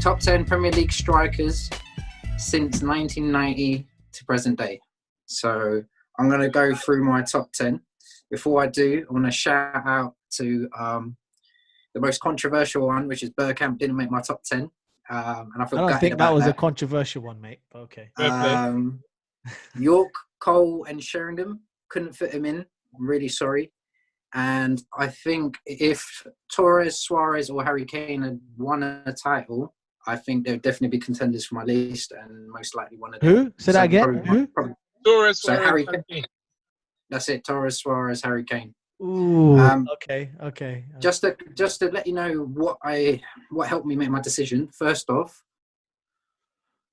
top 10 Premier League strikers since 1990 to present day. So I'm going to go through my top 10. Before I do, I want to shout out to the most controversial one, which is Bergkamp didn't make my top 10. And I feel I don't gutted think about that was that. a controversial one, mate. But okay. York, Cole and Sheringham couldn't fit him in. I'm really sorry. And I think if Torres, Suarez or Harry Kane had won a title, I think they would definitely be contenders for my list and most likely one of them. Who? Say that again. Who? Torres, So Suarez, Harry Kane. That's it. Torres, Suarez, Harry Kane. Ooh. Okay. Just to let you know what helped me make my decision. First off,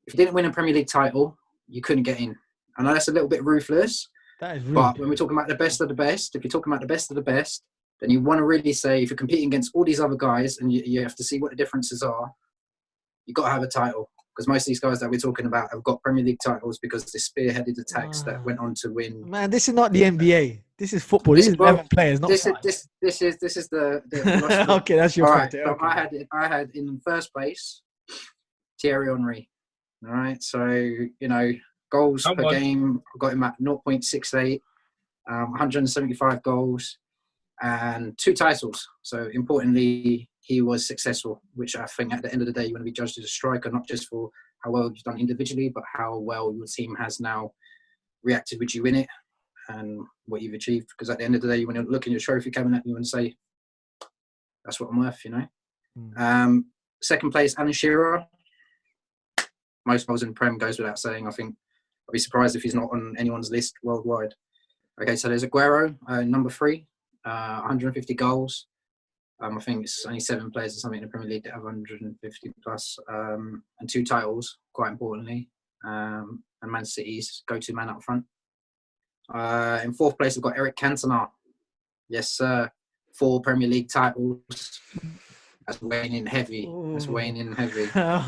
if you didn't win a Premier League title, you couldn't get in. I know that's a little bit ruthless. That is rude. But when we're talking about the best of the best, if you're talking about the best of the best, then you want to really say, if you're competing against all these other guys and you have to see what the differences are, you've got to have a title. Because most of these guys that we're talking about have got Premier League titles because they spearheaded attacks that went on to win. Man, this is not the NBA. This is football. This is 11 players, not this 5. This is the philosophy. Okay, that's your point. So Okay. I had in first place Thierry Henry. All right, so goals per game, I got him at 0.68, 175 goals, and 2 titles. So importantly, he was successful, which I think at the end of the day, you want to be judged as a striker, not just for how well you've done individually, but how well your team has now reacted with you in it and what you've achieved. Because at the end of the day, when you look in your trophy cabinet, you want to say, that's what I'm worth, Second place, Alan Shearer. Most goals in the Prem goes without saying. I think I'd be surprised if he's not on anyone's list worldwide. Okay, so there's Aguero, number 3, 150 goals. I think it's only 7 players or something in the Premier League that have 150 plus, and 2 titles, quite importantly. And Man City's go-to man up front. In 4th place, I've got Eric Cantona. Yes, sir. 4 Premier League titles. That's weighing in heavy. That's weighing in heavy. I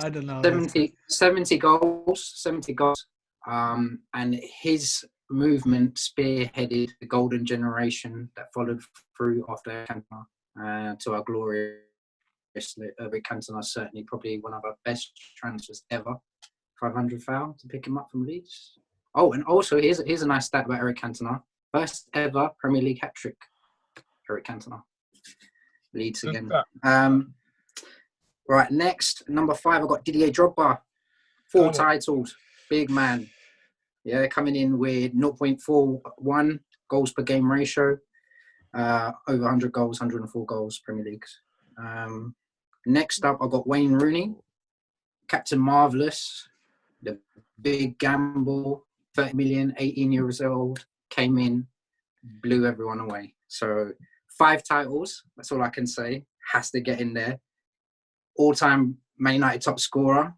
don't know. 70 goals. And his movement spearheaded the golden generation that followed through after Cantona to our glorious Eric Cantona. Certainly probably one of our best transfers ever. 500 foul to pick him up from Leeds. Oh, and also here's a nice stat about Eric Cantona. First ever Premier League hat-trick. Eric Cantona. Leeds again. Right, next, number 5, I've got Didier Drogba. 4 titles. Big man. Yeah, coming in with 0.41 goals per game ratio. Over 100 goals, 104 goals, Premier Leagues. Next up, I've got Wayne Rooney. Captain Marvellous. The big gamble. 30 million, 18 years old. Came in, blew everyone away. So 5 titles, that's all I can say. Has to get in there. All-time Man United top scorer.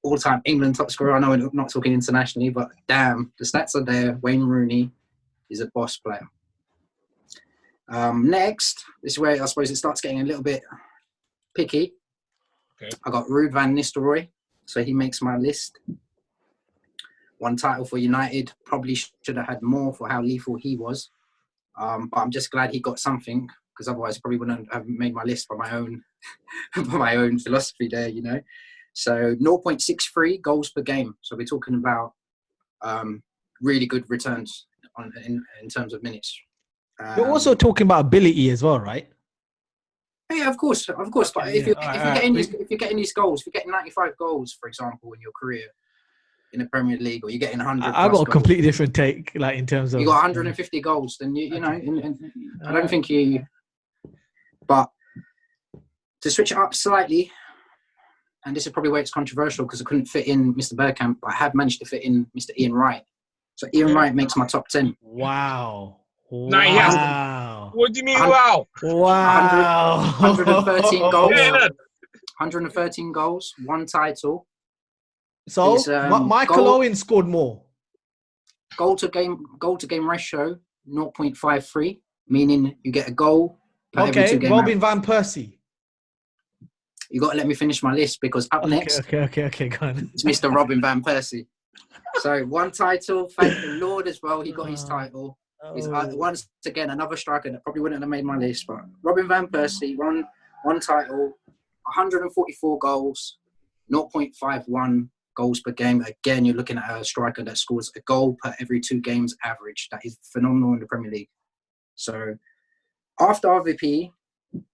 All-time England top scorer. I know we're not talking internationally, but damn, the stats are there. Wayne Rooney is a boss player. Next, this is where I suppose it starts getting a little bit picky. Okay. I got Ruud van Nistelrooy, so he makes my list. 1 title for United. Probably should have had more for how lethal he was. But I'm just glad he got something, because otherwise I probably wouldn't have made my list by my own by my own philosophy there, So 0.63 goals per game. So we're talking about really good returns in terms of minutes. You're also talking about ability as well, right? Yeah, of course. But if you're getting these goals, if you're getting 95 goals, for example, in your career in the Premier League, or you're getting 100. I got a completely different take, like in terms of you got 150 goals, then you know. I don't think you. But to switch it up slightly, and this is probably where it's controversial because I couldn't fit in Mr. Bergkamp, but I have managed to fit in Mr. Ian Wright. So Ian Wright makes my top 10. Wow. No, he hasn't. What do you mean, wow? Wow. 113 goals. 113 goals, 1 title. So Michael Owen scored more. Goal to game ratio 0.53, meaning you get a goal per every 2 games. Robin van Persie. You got to let me finish my list because up next, okay, go on. it's Mr. Robin van Persie. So 1 title, thank the Lord as well. He got his title. He's once again another striker that probably wouldn't have made my list, but Robin van Persie, one title, 144 goals, 0.51 goals per game. Again, you're looking at a striker that scores a goal per every 2 games average. That is phenomenal in the Premier League. So after RVP,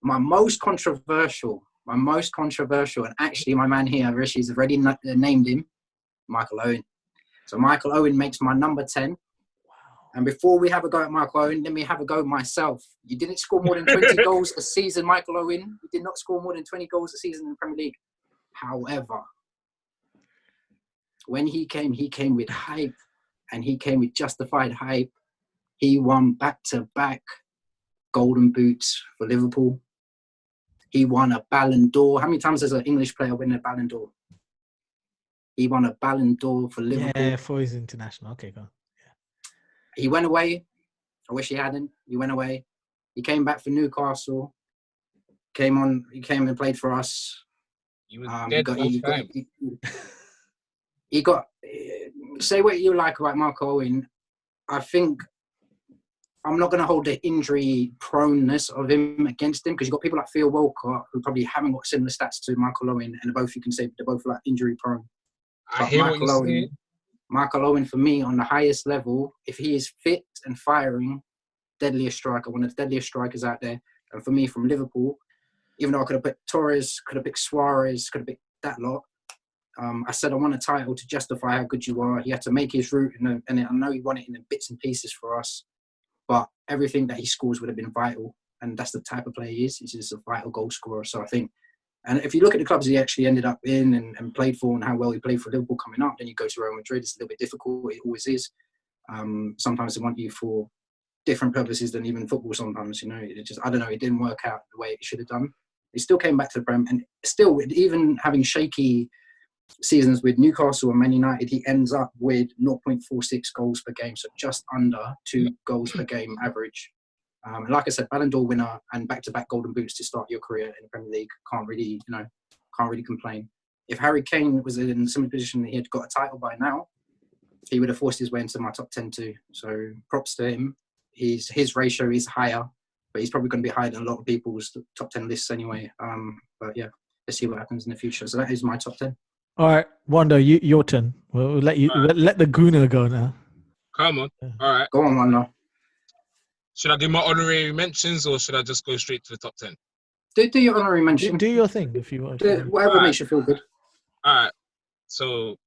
my most controversial, and actually my man here, Rishi's already named him, Michael Owen. So Michael Owen makes my number 10. And before we have a go at Michael Owen, let me have a go myself. You didn't score more than 20 goals a season, Michael Owen. You did not score more than 20 goals a season in the Premier League. However, when he came with hype, and he came with justified hype. He won back-to-back Golden Boots for Liverpool. He won a Ballon d'Or. How many times does an English player win a Ballon d'Or? He won a Ballon d'Or for Liverpool. Yeah, for his international. Okay, go on. He went away. I wish he hadn't. He went away. He came back for Newcastle. He came and played for us. He was dead both times. He got. Say what you like about Michael Owen. I think I'm not going to hold the injury proneness of him against him, because you've got people like Theo Walcott who probably haven't got similar stats to Michael Owen, and you can say they're both like injury prone. I hear what you're saying. Michael Owen, for me, on the highest level, if he is fit and firing, deadliest striker, one of the deadliest strikers out there. And for me, from Liverpool, even though I could have picked Torres, could have picked Suarez, could have picked that lot, I said I want a title to justify how good you are. He had to make his route, and I know he won it in bits and pieces for us, but everything that he scores would have been vital, and that's the type of player he is. He's just a vital goal scorer. So I think, and if you look at the clubs he actually ended up in and played for, and how well he played for Liverpool coming up, then you go to Real Madrid, it's a little bit difficult. It always is. Sometimes they want you for different purposes than even football sometimes, It just, I don't know, it didn't work out the way it should have done. He still came back to the Prem, and still, even having shaky seasons with Newcastle and Man United, he ends up with 0.46 goals per game, so just under 2 goals per game average. Like I said, Ballon d'Or winner and back-to-back Golden Boots to start your career in the Premier League. Can't really complain. If Harry Kane was in a similar position, he had got a title by now, he would have forced his way into my top 10 too. So props to him. His ratio is higher, but he's probably going to be higher than a lot of people's top 10 lists anyway. But yeah, let's see what happens in the future. So that is my top 10. All right, Wanda, your turn. We'll let you let the Gooner go now. Come on. All right. Go on, Wanda. Should I do my honorary mentions, or should I just go straight to the top 10? Do your honorary mention. Do your thing if you want. Whatever makes you feel good. All right. So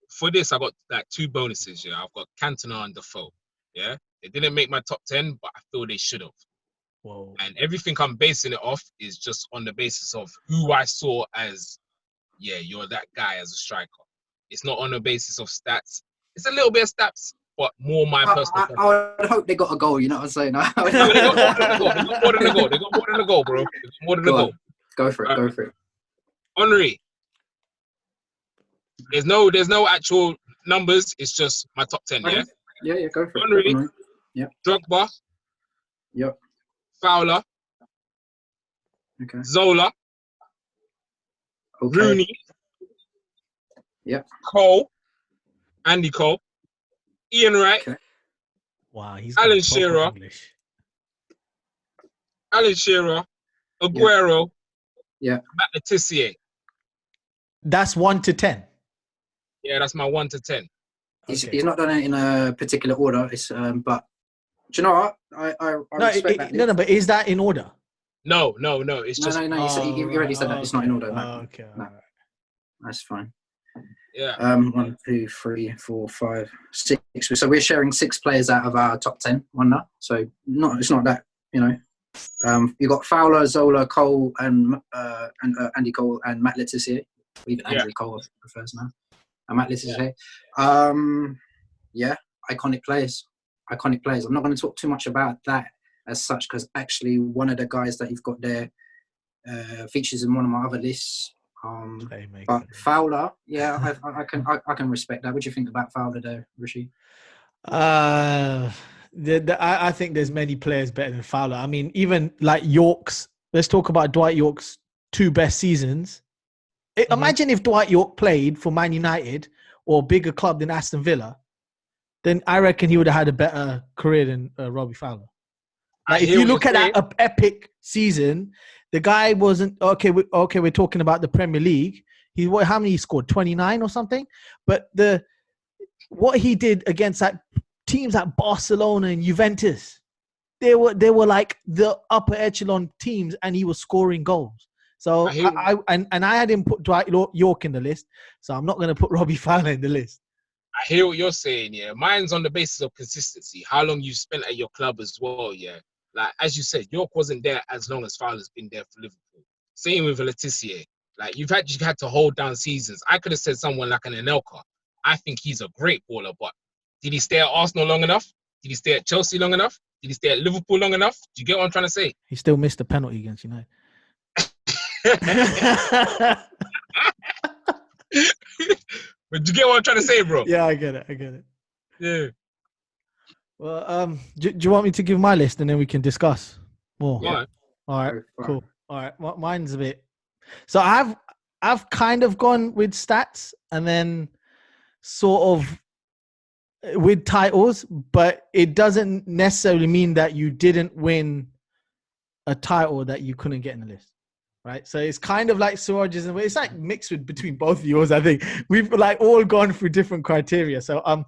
for this, I got like 2 bonuses. Yeah, I've got Cantona and Defoe. Yeah, they didn't make my top 10, but I feel they should have. Whoa. And everything I'm basing it off is just on the basis of who I saw as, yeah, you're that guy as a striker. It's not on the basis of stats. It's a little bit of stats, but more my personal. I would hope they got a goal. You know what I'm saying? No, they got more than a goal. They got more than a goal, bro. More than a goal. Go for it. Go for it. Henry. There's no actual numbers. It's just my top 10. Okay. Yeah. Go for Henry. it. Yeah. Drogba. Yep. Fowler. Okay. Zola. Okay. Rooney. Yep. Cole. Andy Cole. Ian Wright. Okay. Wow, he's Alan Shearer. Alan Shearer. Aguero. Yeah. Matt Letizia. That's 1 to 10. Yeah, that's my 1 to 10. He's not done it in a particular order. It's but do you know what? I respect that. No, but is that in order? No. It's just no. He already said that it's not in order. No. Okay. No. That's fine. Yeah. 1, 2, 3, 4, 5, 6. So we're sharing 6 players out of our top 10. Wonder. So it's not that, you've got Fowler, Zola, Cole, and Andy Cole and Matt Letizia. Even Andy Cole prefers now. And Matt Letizia. Iconic players. I'm not going to talk too much about that as such, because actually one of the guys that you've got there features in one of my other lists. But Fowler, I can respect that. What do you think about Fowler there, Rishi? I think there's many players better than Fowler. I mean, even like York's. Let's talk about Dwight York's 2 best seasons. Imagine if Dwight York played for Man United or a bigger club than Aston Villa, then I reckon he would have had a better career than Robbie Fowler. Like, if you look at that epic season The guy wasn't okay. We're talking about the Premier League. How many he scored? 29 or something. But what he did against that teams like Barcelona and Juventus, they were like the upper echelon teams, and he was scoring goals. So I had him put Dwight York in the list. So I'm not going to put Robbie Fowler in the list. I hear what you're saying, yeah. Mine's on the basis of consistency, how long you spent at your club as well, yeah. Like, as you said, York wasn't there as long as Fowler's been there for Liverpool. Same with Letizia. Like, you've had to hold down seasons. I could have said someone like an Anelka. I think he's a great baller, but did he stay at Arsenal long enough? Did he stay at Chelsea long enough? Did he stay at Liverpool long enough? Do you get what I'm trying to say? He still missed a penalty against United. But do you get what I'm trying to say, bro? Yeah, I get it. Yeah. Well, do you want me to give my list and then we can discuss more? Yeah. All right. Cool. All right. Mine's a bit. So I've kind of gone with stats and then sort of with titles, but it doesn't necessarily mean that you didn't win a title that you couldn't get in the list. Right, so it's kind of like Suraj's, and it's like mixed between both of yours. I think we've like all gone through different criteria. So I'm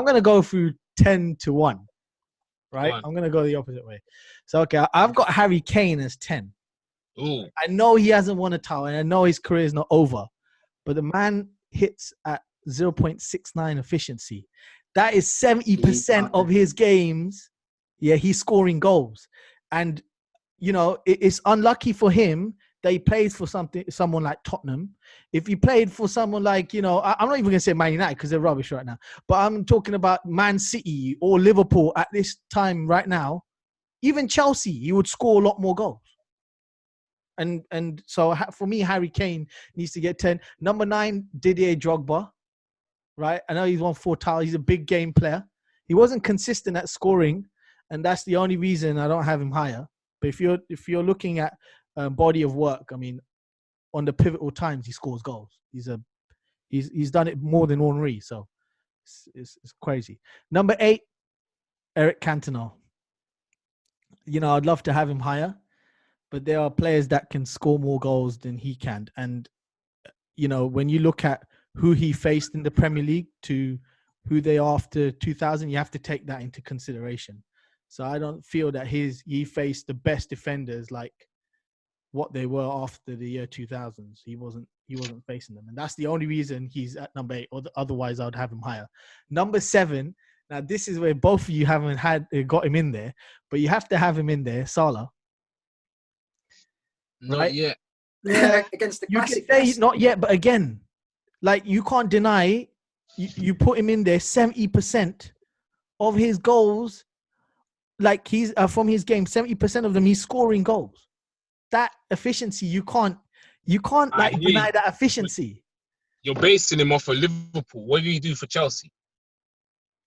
gonna go through 10 to 1. Right, I'm gonna go the opposite way. So okay, I've got Harry Kane as 10. Ooh. I know he hasn't won a title, and I know his career is not over, but the man hits at 0.69 efficiency. That is 70% of his games. Yeah, he's scoring goals, and you know it's unlucky for him that he plays for someone like Tottenham. If he played for someone like, I'm not even going to say Man United because they're rubbish right now, but I'm talking about Man City or Liverpool at this time right now, even Chelsea, he would score a lot more goals. And so for me, Harry Kane needs to get 10. Number 9, Didier Drogba, right? I know he's won 4 titles. He's a big game player. He wasn't consistent at scoring, and that's the only reason I don't have him higher. But if you're looking at body of work, I mean, on the pivotal times he scores goals. He's done it more than Henry, so it's crazy. Number 8, Eric Cantona. I'd love to have him higher, but there are players that can score more goals than he can. And when you look at who he faced in the Premier League to who they are after 2000, you have to take that into consideration. So I don't feel that he faced the best defenders like what they were after the year 2000s. He wasn't facing them, and that's the only reason he's at number 8. Or otherwise, I would have him higher. Number 7. Now this is where both of you haven't got him in there, but you have to have him in there. Salah. Not yet. Yeah, against the you classic. can say not yet, but again, like you can't deny. You put him in there. 70% of his goals, like he's from his game, 70% of them he's scoring goals. That efficiency, you can't like deny that efficiency. You're basing him off of Liverpool. What did he do for Chelsea?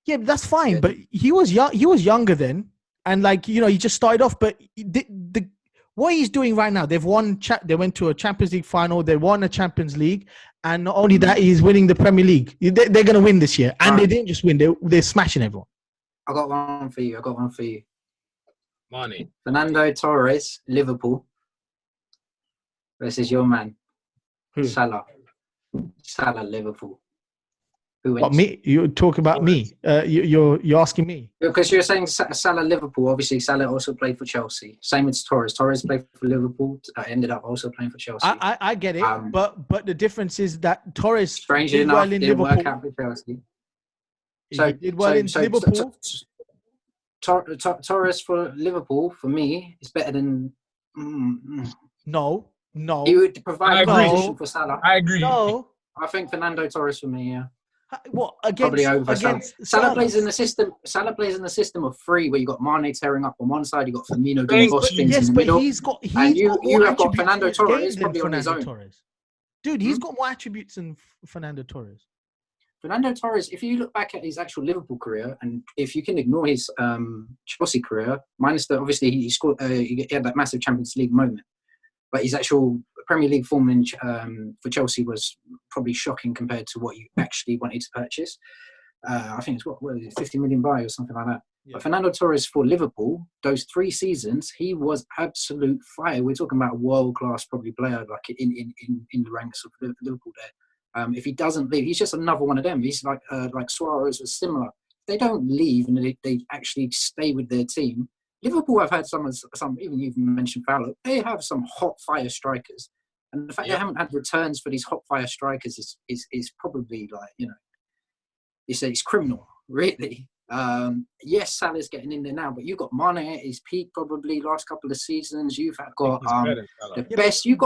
Yeah, that's fine. But he was young. He was younger then, and like he just started off. But what he's doing right now, they've won. They went to a Champions League final. They won a Champions League, and not only that, he's winning the Premier League. They're going to win this year, and they didn't just win. They're smashing everyone. I got one for you. Money. Fernando Torres, Liverpool, versus your man, Salah, Liverpool. Who wins? What, me? You talk about me? You're asking me because you're saying Salah, Liverpool. Obviously, Salah also played for Chelsea. Same with Torres. Torres played for Liverpool. Ended up also playing for Chelsea. I get it, but the difference is that Torres strangely did enough well in didn't Liverpool. work out for Chelsea. He did well in Liverpool. Torres for Liverpool for me is better than. No. He would provide a position for Salah. I agree. No. I think Fernando Torres for me, yeah. What probably over Salah? Salah plays in the system. Salah plays in the system of 3, where you got Mane tearing up on one side, you got Firmino doing boss things in the middle. He's got you have got Fernando Torres probably on his own. Dude, he's got more attributes than Fernando Torres. Fernando Torres, if you look back at his actual Liverpool career, and if you can ignore his Chelsea career, minus the obviously he scored, he had that massive Champions League moment, but his actual Premier League form for Chelsea was probably shocking compared to what you actually wanted to purchase. I think it's what is it, 50 million buy or something like that. Yeah. But Fernando Torres for Liverpool, those 3 seasons, he was absolute fire. We're talking about a world-class probably player, like in the ranks of Liverpool there. If he doesn't leave, he's just another one of them. He's like Suarez was similar. They don't leave and they actually stay with their team. Liverpool have had some, even you've mentioned Fowler, they have some hot fire strikers. And the fact they haven't had returns for these hot fire strikers is probably like, it's criminal, really. Yes, Salah's getting in there now, but you've got Mane at his peak probably last couple of seasons. You've got the best. You're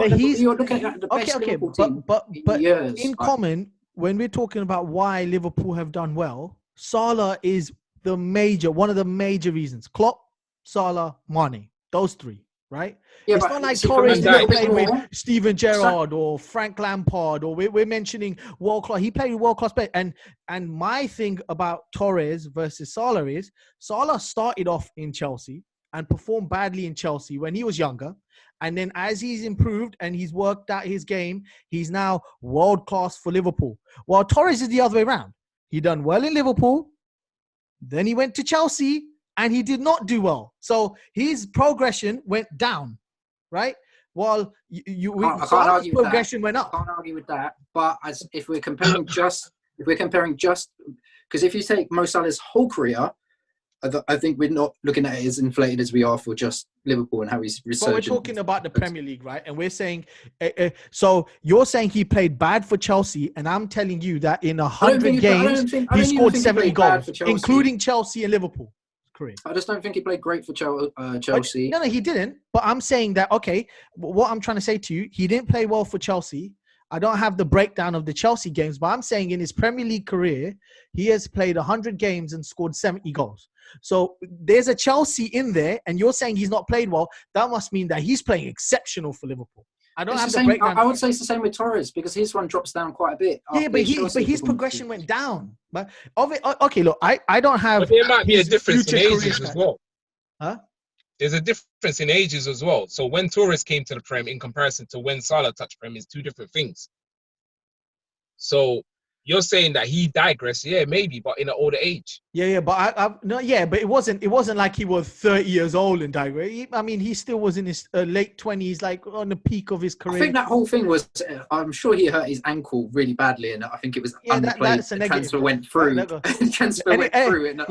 looking at the best Liverpool team but in years. In common, when we're talking about why Liverpool have done well, Salah is one of the major reasons. Klopp, Salah, Mane, those 3. Right? Yeah, it's but not like see, Torres from played with more, Steven Gerrard or Frank Lampard, or we're mentioning world class. He played with world class players. And my thing about Torres versus Salah is Salah started off in Chelsea and performed badly in Chelsea when he was younger. And then as he's improved and he's worked out his game, he's now world class for Liverpool. While Torres is the other way around. He done well in Liverpool, then he went to Chelsea, and he did not do well. So his progression went down, right? While Salah's progression went up. I can't argue with that. But if we're comparing just, because if you take Mo Salah's whole career, I think we're not looking at it as inflated as we are for just Liverpool and how he's resurgent. But we're talking about the Premier League, right? And we're saying, so you're saying he played bad for Chelsea, and I'm telling you that in 100 games, he scored 70 goals, including Chelsea and Liverpool career. I just don't think he played great for Chelsea. No, he didn't. But I'm saying that, okay, what I'm trying to say to you, he didn't play well for Chelsea. I don't have the breakdown of the Chelsea games, but I'm saying in his Premier League career, he has played 100 games and scored 70 goals. So there's a Chelsea in there, and you're saying he's not played well. That must mean that he's playing exceptional for Liverpool. I don't have the breakdown. I would say it's the same with Torres because his one drops down quite a bit. Yeah, but his progression went down. But okay, look, I don't have. But there might be a difference in ages as well. Huh? There's a difference in ages as well. So when Torres came to the Prem in comparison to when Salah touched Prem is 2 different things. So you're saying that he digressed, yeah, maybe, but in an older age. Yeah, but but it wasn't like he was 30 years old and digressed. I mean, he still was in his late 20s, like on the peak of his career. I think that whole thing was, I'm sure he hurt his ankle really badly, and I think it was underplayed. That's a negative. Transfer went through.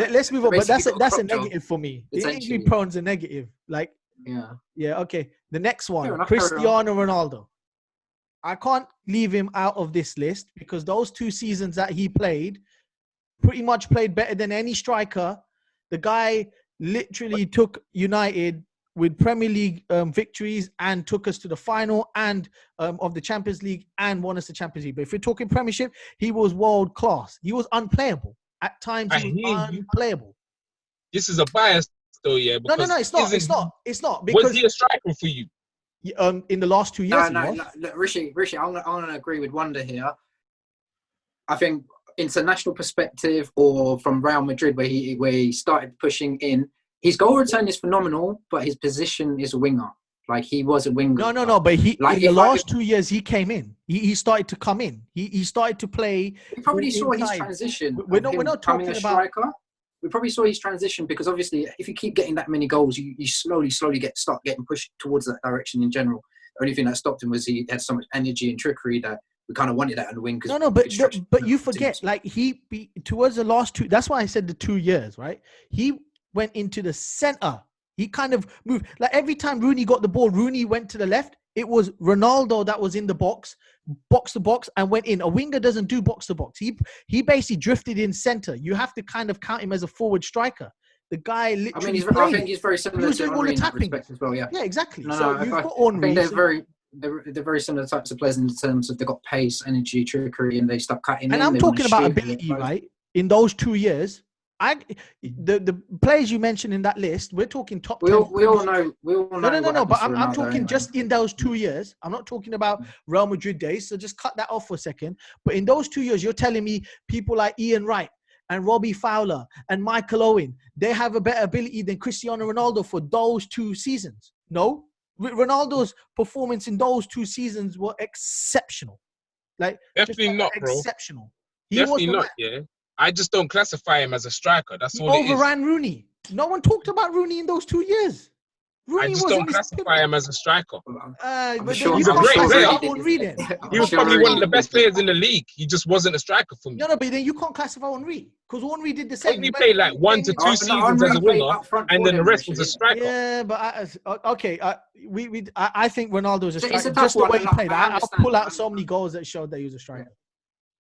Let's move on, but that's a negative for me. The injury prone's a negative. Like, yeah, okay. The next one, Cristiano Ronaldo. I can't leave him out of this list because those 2 seasons that he played, pretty much played better than any striker. The guy literally took United with Premier League victories and took us to the final and of the Champions League and won us the Champions League. But if we're talking Premiership, he was world class. He was unplayable. At times, he was unplayable. This is a bias though, yeah. No, it's not. It's not. Because was he a striker for you? In the last 2 years, no. Look, Rishi, I'm gonna agree with Wonda here. I think international perspective, or from Real Madrid, where he started pushing in, his goal return is phenomenal, but his position is a winger. Like he was a winger. No. But in the last 2 years, he came in. He started to come in. He started to play. We probably saw his transition. We're not talking about striker. We probably saw his transition because obviously if you keep getting that many goals, you slowly start getting pushed towards that direction in general. The only thing that stopped him was he had so much energy and trickery that we kind of wanted that on the wing. But you forget, like towards the last 2, that's why I said the 2 years, right? He went into the center. He kind of moved. Like every time Rooney got the ball, Rooney went to the left. It was Ronaldo that was in the box to box, and went in. A winger doesn't do box to box. He basically drifted in center. You have to kind of count him as a forward striker. The guy literally. I think he's very similar to Henry in that respect as well. Yeah. Yeah, exactly. I think they're very similar types of players in terms of they've got pace, energy, trickery, and they start cutting. And I'm talking about ability, right? In those 2 years. The players you mentioned in that list, we're talking top 10. We all know. No. But I'm talking just in those 2 years. I'm not talking about Real Madrid days. So just cut that off for a second. But in those 2 years, you're telling me people like Ian Wright and Robbie Fowler and Michael Owen, they have a better ability than Cristiano Ronaldo for those 2 seasons? No. Ronaldo's performance in those 2 seasons were exceptional. Like definitely not, bro. Exceptional. Definitely not. Yeah. I just don't classify him as a striker. That's all it is. Overran Rooney. No one talked about Rooney in those 2 years. I Rooney just wasn't don't this classify him as a striker. I'm but sure then He's you a can't great classify player. Henry then. He was probably one of the best players in the league. He just wasn't a striker for me. No, but then you can't classify Henry because Henry did the same. Only played like 1 to 2 seasons as a winger, and then the rest was a striker. Yeah, but okay. I think Ronaldo's a It's a striker. tough Just the one, way he like, played. I I'll understand. pull out so many goals that showed that he was a striker.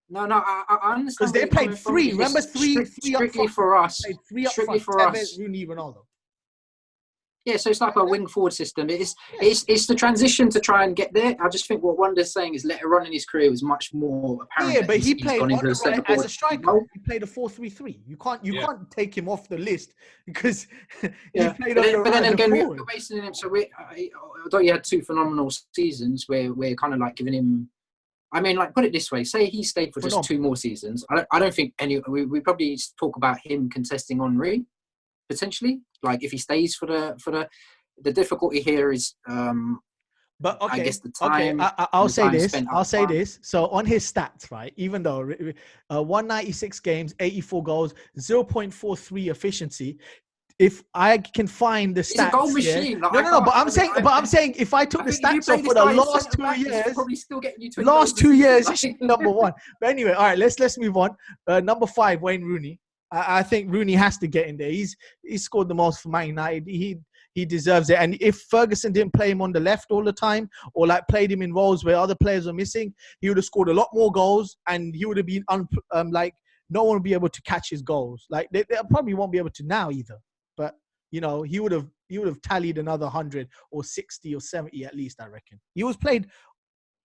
No, I understand. Because they played three. Remember three up strictly front. for us. Played three up Strictly front. for Tevez, us. Rooney, Ronaldo. Yeah, so it's like a wing forward system. It's the transition to try and get there. I just think what Wonda's saying is later on in his career was much more apparent. Yeah, but he played on the right as a striker. He played a 4-3-3. You can't take him off the list because he played on the right. But then again, we're basing him. So although he had 2 phenomenal seasons, we're kind of like giving him. I mean, like, put it this way: say he stayed for just 2 more seasons. I don't think we probably talk about him contesting Henry. Potentially, like if he stays for the difficulty here is but okay, I guess the time. Okay, I'll say this. So on his stats, right? Even though 196 games, 84 goals, 0.43 efficiency. If I can find the stats, he's a goal machine. Like, no. But I'm saying, if I took the stats off for the last 2 years, probably still getting you 20 last 2 years, he's number 1. But anyway, all right, let's move on. Number 5, Wayne Rooney. I think Rooney has to get in there. He's scored the most for Man United. He deserves it. And if Ferguson didn't play him on the left all the time, or like played him in roles where other players were missing, he would have scored a lot more goals, and he would have been like no one would be able to catch his goals. Like they probably won't be able to now either. But he would have tallied another 100 or 60 or 70 at least. I reckon he was played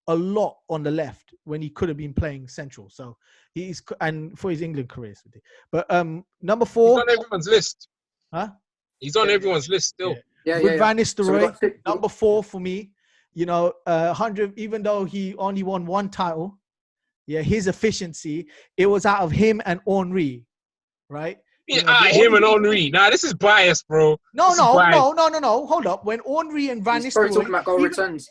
a lot on the left when he could have been playing central. So and for his England careers. But number 4. He's on everyone's list. Huh? He's on everyone's list still. With Van Nistelrooy, number 4 for me. 100. Even though he only won 1 title, his efficiency, it was out of him and Henry, right? Him and Henry. Nah, this is bias, bro. No. Hold up. When Henry and Van Nistelrooy talking about goal returns.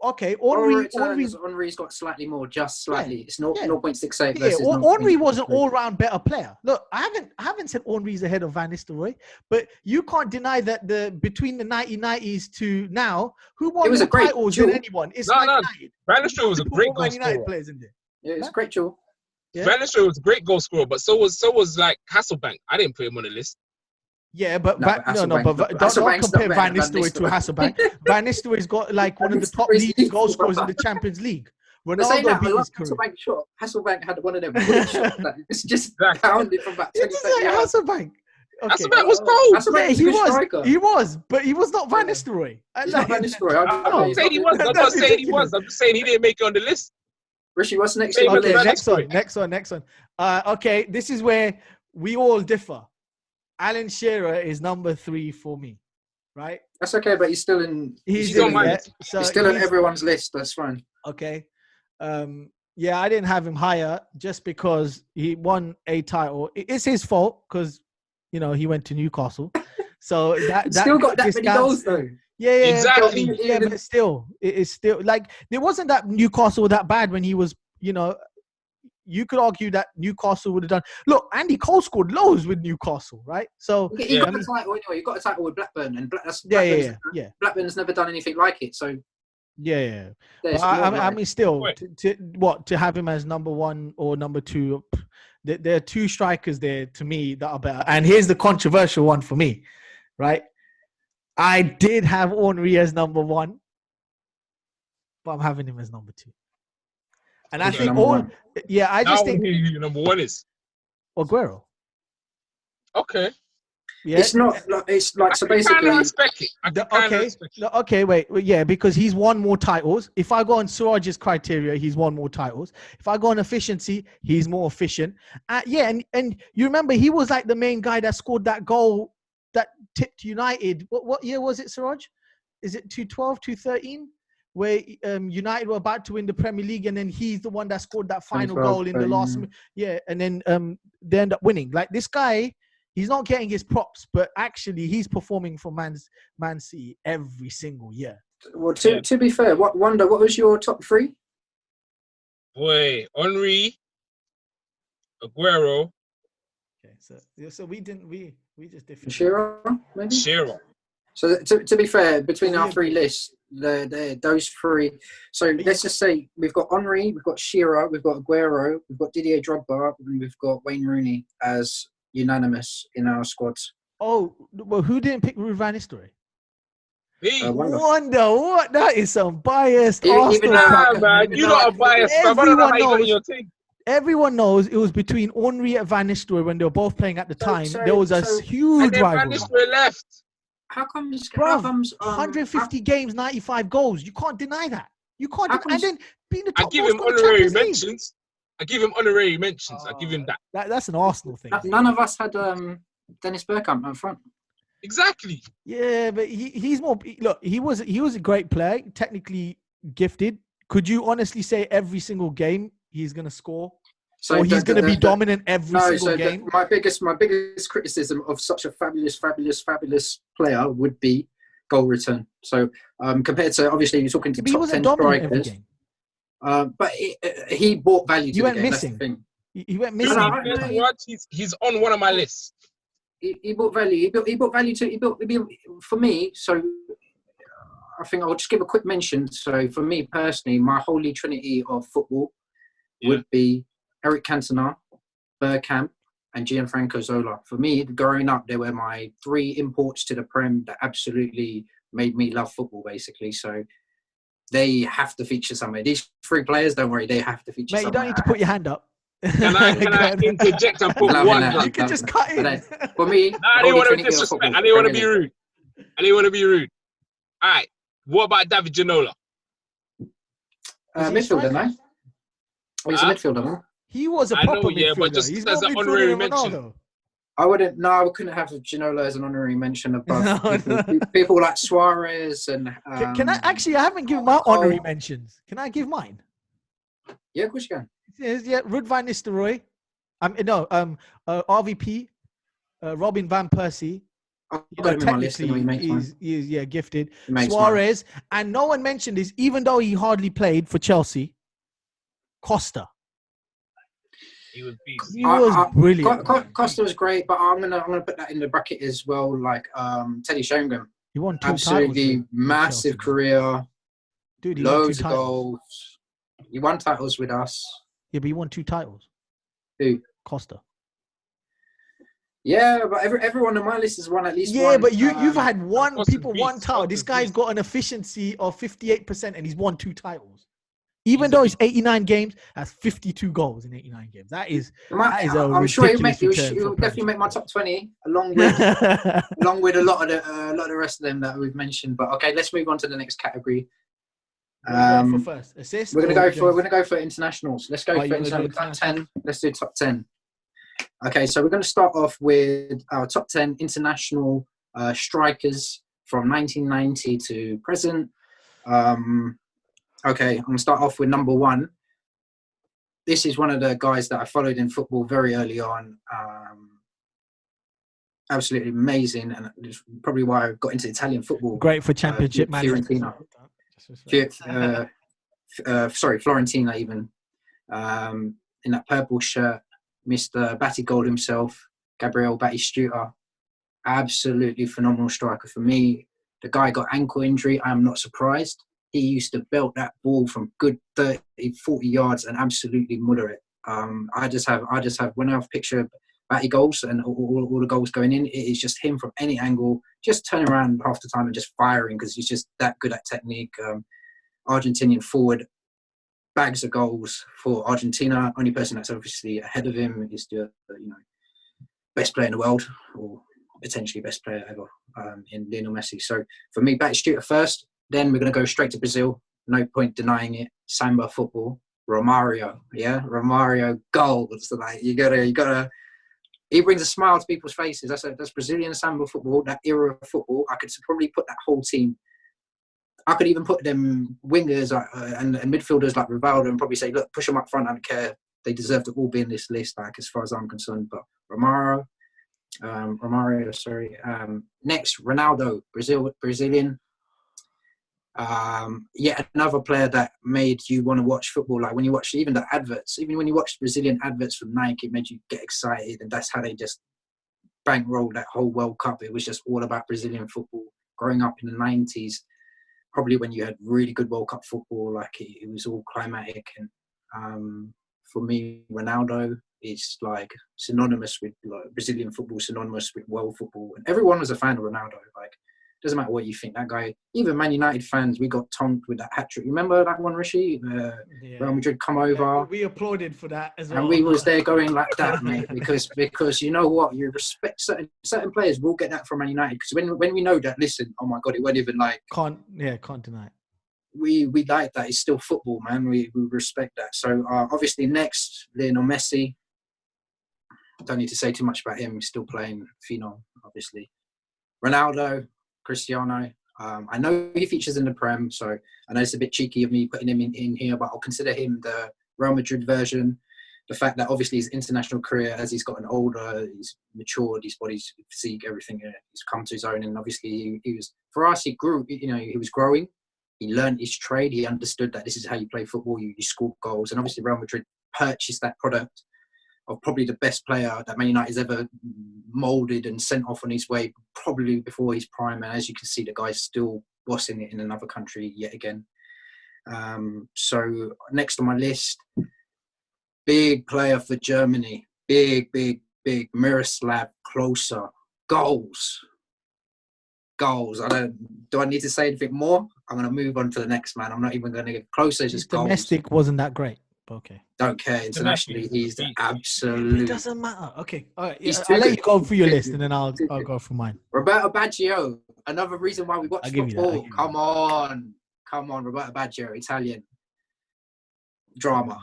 Okay, Henry's got slightly more, just slightly. It's not 0.68 versus Henry was an all-round better player. Look, I haven't said Henry's ahead of Van Nistelrooy, but you can't deny that between the 1990s to now, who won more titles than anyone? It's Van Nistelrooy was a great goal scorer. Players in there. Yeah, it's a great duel. Yeah. Van Nistelrooy was a great goal scorer, but so was like Hasselbank. I didn't put him on the list. Yeah, but don't compare Van Nistelrooy to Hasselbank. Van Nistelrooy's got like one of the top leading goal scorers in the Champions League. Ronaldo beat his career. Hasselbank had one of them shots that it's just pounded from about 20 yards. Hasselbank. Okay. Hasselbank was cold. Yeah, he was, but he was not Van Nistelrooy. He's not Van Nistelrooy. I'm not saying he was. I'm not saying he was. I'm just saying he didn't make it on the list. Rishi, what's next? Okay, next one. Okay, this is where we all differ. Alan Shearer is number 3 for me, right? That's okay, but he's still in. He's on my list. So he's still on everyone's list. That's fine. Okay. Yeah, I didn't have him higher just because he won a title. It's his fault because he went to Newcastle. So that still got that many goals though. Yeah, exactly. But still, it's still like there wasn't that Newcastle that bad when he was. You could argue that Newcastle would have done. Look, Andy Cole scored loads with Newcastle, right? So he got a title anyway. You got a title with Blackburn, and Blackburn's never done anything like it. So yeah. I mean, still, to have him as number 1 or number 2, there are 2 strikers there to me that are better. And here's the controversial one for me, right? I did have Henry as number 1, but I'm having him as number 2. And I think I just think number 1 is Aguero. Okay. Yeah. It's like so basically. I respect it. Okay, wait. Yeah, because he's won more titles. If I go on Suraj's criteria, he's won more titles. If I go on efficiency, he's more efficient. And you remember he was like the main guy that scored that goal that tipped United. What year was it, Suraj? Is it 2012, 2013? Where United were about to win the Premier League, and then he's the one that scored that final goal in the last. Yeah, and then they end up winning. Like this guy, he's not getting his props, but actually he's performing for Man City every single year. Well, to be fair, Wonda, what was your top 3? Boy, Henry, Aguero, okay. So we didn't. We just different. Shearer, maybe. Shearer. So to be fair, between We our three agree. lists, those three. So let's just say we've got Henry, we've got Shearer, we've got Aguero, we've got Didier Drogba, and we've got Wayne Rooney as unanimous in our squads. Oh, well, who didn't pick Ruud van Nistelrooy? Me. Wonder. Wonder what? That is some biased Even Arsenal. though Nah, I- man. even You though lot I- are biased, fam. I don't know Everyone how you got in knows. your team. Everyone knows it was between Henry and Van Nistelrooy when they were both playing at the time. So- There was a so- And huge then Van rivalry. Nistelrooy left. How comes? Bruv, 150 games, 95 goals. You can't deny that. You can't. How Deny, and comes- then being the I top give goal him scorer in the honorary Champions League. mentions. I give him honorary mentions. I give him that. That's an Arsenal thing. None of us had Dennis Bergkamp up front. Exactly. Yeah, but he's more. Look, he was a great player, technically gifted. Could you honestly say every single game he's gonna score, or he's gonna be dominant every single game? My biggest criticism of such a fabulous player would be goal return. So compared to, obviously you're talking to But he top wasn't 10 dominant every strikers, game. but he brought value to He the went game. missing. That's the thing. He went Who missing. No, he no, plays no, what? He's on one of my lists. He brought value. He brought value to. He built for me. So I think I'll just give a quick mention. So for me personally, my holy trinity of football would be Eric Cantona, Bergkamp, and Gianfranco Zola. For me, growing up, they were my three imports to the Prem that absolutely made me love football, basically. So they have to feature somewhere. These three players, don't worry, they have to feature Mate, you somewhere. don't need to put your hand up. Can I interject and put Loving one? that. You can just cut in. But for me, Nah, I holy didn't want to trinity of disrespect. football, I didn't want to be Premier League. rude. I didn't want to be rude. All right. What about David Ginola? Was he a Midfielder, striker? no? Oh, he's a midfielder, no? He was a I know, proper yeah, midfielder. but just He's as more an midfielder honorary than mention. Ronaldo. I couldn't have Ginola as an honorary mention above No. people like Suarez and. Can I actually? I haven't given my honorary mentions. Can I give mine? Yeah, of course you can. Yeah, Ruud van Nistelrooy. RVP, Robin van Persie. I've You got know, him in my list anyway, technically, mate. he's gifted. He makes Suarez, and no one mentioned this, even though he hardly played for Chelsea. Costa. He was beast. He was brilliant. Costa was great, but I'm gonna put that in the bracket as well. Like Teddy Sheringham, He won 2 absolutely titles. with massive Chelsea. career, Dude, he won 2 loads of titles. goals. He won titles with us. Yeah, but he won 2 titles. Who? Costa. Yeah, but everyone on my list has won at least one. Yeah, but you've had Costa's one beast. title. This Costa's guy's beast. got an efficiency of 58% and he's won 2 titles. Even He's though a it's 89 games, that's 52 goals in 89 games. That is a I'm sure he'll ridiculous return for a definitely make my Premier top 20, along with League. a lot of the rest of them that we've mentioned. But okay, let's move on to the next category. What are you going for first? Assist? We're or gonna go for internationals. Let's go Oh, for you're gonna do top international? 10. Let's do top 10. Okay, so we're going to start off with our top 10 international strikers from 1990 to present. Okay, I'm going to start off with number 1. This is one of the guys that I followed in football very early on. Absolutely amazing, and it's probably why I got into Italian football. Great for championship management. Fiorentina. Fiorentina even. In that purple shirt, Mr. Batty-Gold himself, Gabriel Battistuta. Absolutely phenomenal striker for me. The guy got ankle injury. I am not surprised. He used to belt that ball from good 30, 40 yards and absolutely muller it. I just have when I picture Batty goals and all the goals going in, it is just him from any angle, just turning around half the time and just firing because he's just that good at technique. Argentinian forward, bags of goals for Argentina. Only person that's obviously ahead of him is the best player in the world, or potentially best player ever, in Lionel Messi. So for me, Battistuta first. Then we're going to go straight to Brazil. No point denying it. Samba football. Romario, yeah, Romario goals. So like you gotta. He brings a smile to people's faces. That's Brazilian Samba football. That era of football. I could probably put that whole team. I could even put them wingers and midfielders like Rivaldo and probably say, look, push them up front. I don't care. They deserve to all be in this list, like as far as I'm concerned. But Romario. Next, Ronaldo, Brazilian. Yet another player that made you want to watch football. Like when you watch even the adverts, even when you watch Brazilian adverts from Nike, it made you get excited, and that's how they just bankrolled that whole World Cup. It was just all about Brazilian football. Growing up in the 90s, probably when you had really good World Cup football, like it was all climatic. And for me, Ronaldo is like synonymous with like Brazilian football, synonymous with world football. And everyone was a fan of Ronaldo. Like, doesn't matter what you think. That guy, even Man United fans, we got tonked with that hat trick. Remember that one, Rishi? Real Madrid come over. We applauded for that as well. And we was there going like that, mate, because you know what? You respect certain players will get that from Man United. Because when we know that, listen, oh my God, it wasn't even like... Can't deny it. We like that. It's still football, man. We respect that. So obviously next, Lionel Messi. Don't need to say too much about him. He's still playing phenom, obviously. Ronaldo, Cristiano. I know he features in the Prem, so I know it's a bit cheeky of me putting him in here, but I'll consider him the Real Madrid version. The fact that obviously his international career, as he's gotten older, he's matured, his body's physique, everything, he's come to his own. And obviously he was, for us, he grew, he was growing. He learned his trade. He understood that this is how you play football. You score goals. And obviously Real Madrid purchased that product of probably the best player that Man United has ever moulded and sent off on his way, probably before his prime. And as you can see, the guy's still bossing it in another country yet again. So next on my list, big player for Germany. Big Miroslav Klose. Goals. Do I need to say anything more? I'm going to move on to the next man. I'm not even going to get closer. It's just domestic goals. wasn't that great. Okay. Don't care. Internationally, he's the absolute... It doesn't matter. Okay. All right. I'll let you go through your list and then I'll go through mine. Roberto Baggio. Another reason why we watch football. Come on. Roberto Baggio, Italian. Drama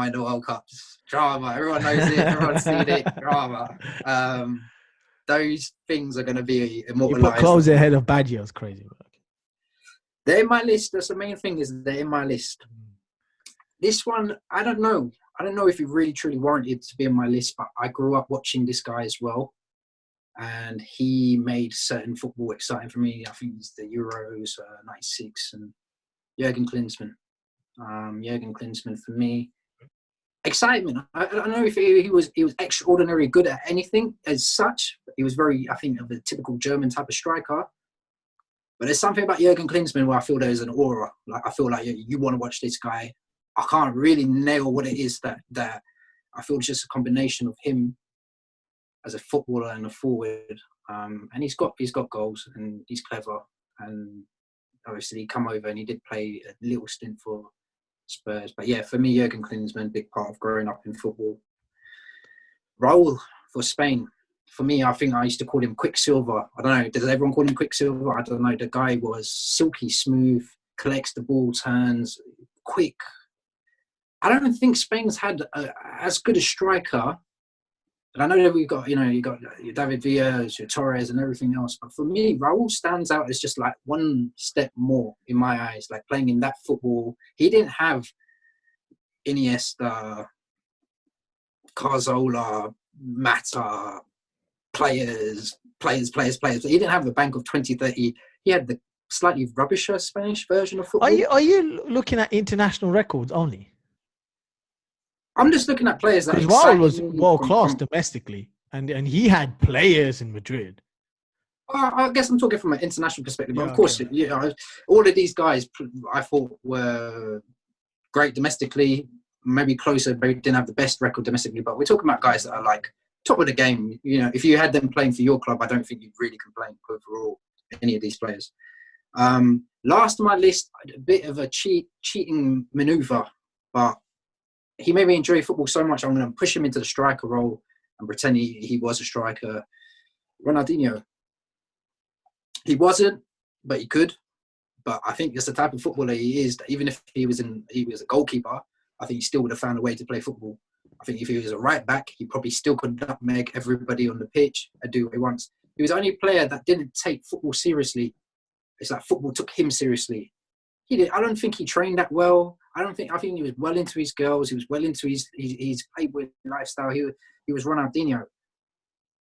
in the World Cups. Drama. Everyone knows it. Everyone's seen it. Drama. Those things are going to be immortalized. You put Klose ahead of Baggio. It's crazy. They're in my list. That's the main thing, is they're in my list. This one, I don't know. I don't know if he really truly warranted to be on my list, but I grew up watching this guy as well. And he made certain football exciting for me. I think it's the Euros, 96, and Jurgen Klinsmann. Jurgen Klinsmann for me. Excitement. I don't know if he was extraordinarily good at anything as such. He was very, I think, of a typical German type of striker. But there's something about Jurgen Klinsmann where I feel there's an aura. Like, I feel like you want to watch this guy. I can't really nail what it is that I feel it's just a combination of him as a footballer and a forward. And he's got goals and he's clever. And obviously he come over and he did play a little stint for Spurs. But yeah, for me, Jurgen Klinsmann, big part of growing up in football. Raul for Spain. For me, I think I used to call him Quicksilver. I don't know. Does everyone call him Quicksilver? I don't know. The guy was silky smooth, collects the ball, turns, quick. I don't think Spain's had as good a striker. But I know that you got your David Villas, your Torres, and everything else. But for me, Raul stands out as just like one step more in my eyes. Like playing in that football, he didn't have Iniesta, Cazorla, Mata, players. He didn't have a bank of 20, 30. He had the slightly rubbisher Spanish version of football. Are you looking at international records only? I'm just looking at players that Raul was world class domestically, and he had players in Madrid. I guess I'm talking from an international perspective, but of course, all of these guys I thought were great domestically. Maybe closer, maybe didn't have the best record domestically, but we're talking about guys that are like top of the game. If you had them playing for your club, I don't think you'd really complain overall. Any of these players. Last on my list, a bit of a cheating maneuver, but he made me enjoy football so much, I'm going to push him into the striker role and pretend he was a striker. Ronaldinho. He wasn't, but he could. But I think it's the type of footballer he is, that even if he was a goalkeeper, I think he still would have found a way to play football. I think if he was a right back, he probably still could nutmeg everybody on the pitch and do what he wants. He was the only player that didn't take football seriously. It's like football took him seriously. I don't think he trained that well. I think he was well into his girls. He was well into his playboy lifestyle. He was Ronaldinho.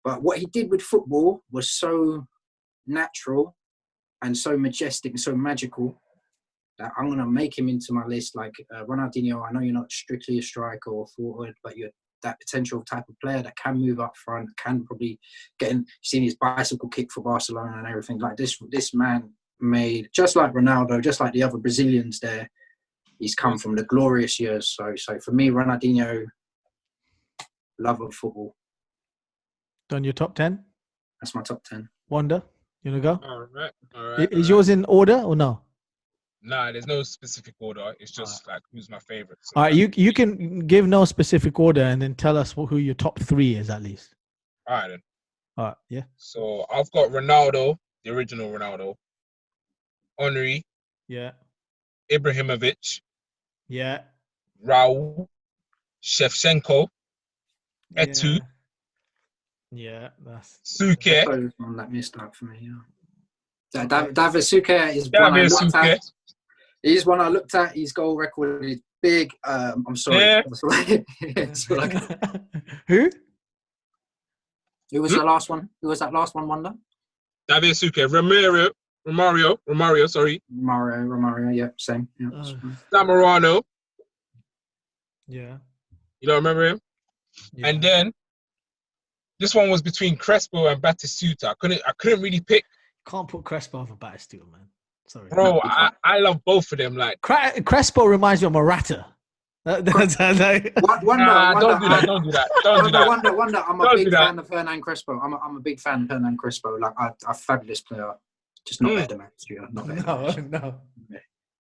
But what he did with football was so natural and so majestic and so magical that I'm going to make him into my list. Like Ronaldinho, I know you're not strictly a striker or forward, but you're that potential type of player that can move up front, can probably get in. Seen his bicycle kick for Barcelona and everything like this. This man made, just like Ronaldo, just like the other Brazilians there, he's come from the glorious years. So for me, Ronaldinho, love of football. Done your top 10? That's my top 10. Wanda, you want to go? All right. Is yours in order or no? Nah, there's no specific order. It's just like who's my favorite. So All right, you can give no specific order and then tell us who your top 3 is at least. All right then. All right, yeah. So I've got Ronaldo, the original Ronaldo, Henry, Yeah. Ibrahimovic, Yeah. Raul, Shevchenko, Etu, Yeah, that's Suke. Those one that missed out for me. Yeah. David Suke is one I David looked Suke. at. He's one I looked at. His goal record is big. I'm sorry. Yeah. It's like, who? who was the last one? Who was that last one, Wanda? David Suke. Romario, sorry. Romario, yeah, same. Yeah, Zamorano. Yeah. You don't remember him? Yeah. And then this one was between Crespo and Batistuta. I couldn't really pick. Can't put Crespo over Batistuta, man. Sorry. Bro, I love both of them. Like Crespo reminds me of Morata. Wonder, don't do that. Wonder. I'm a big fan of Hernan Crespo. I'm a big fan of Hernan Crespo. Like a fabulous player, just not better than Batistuta. Not better. No.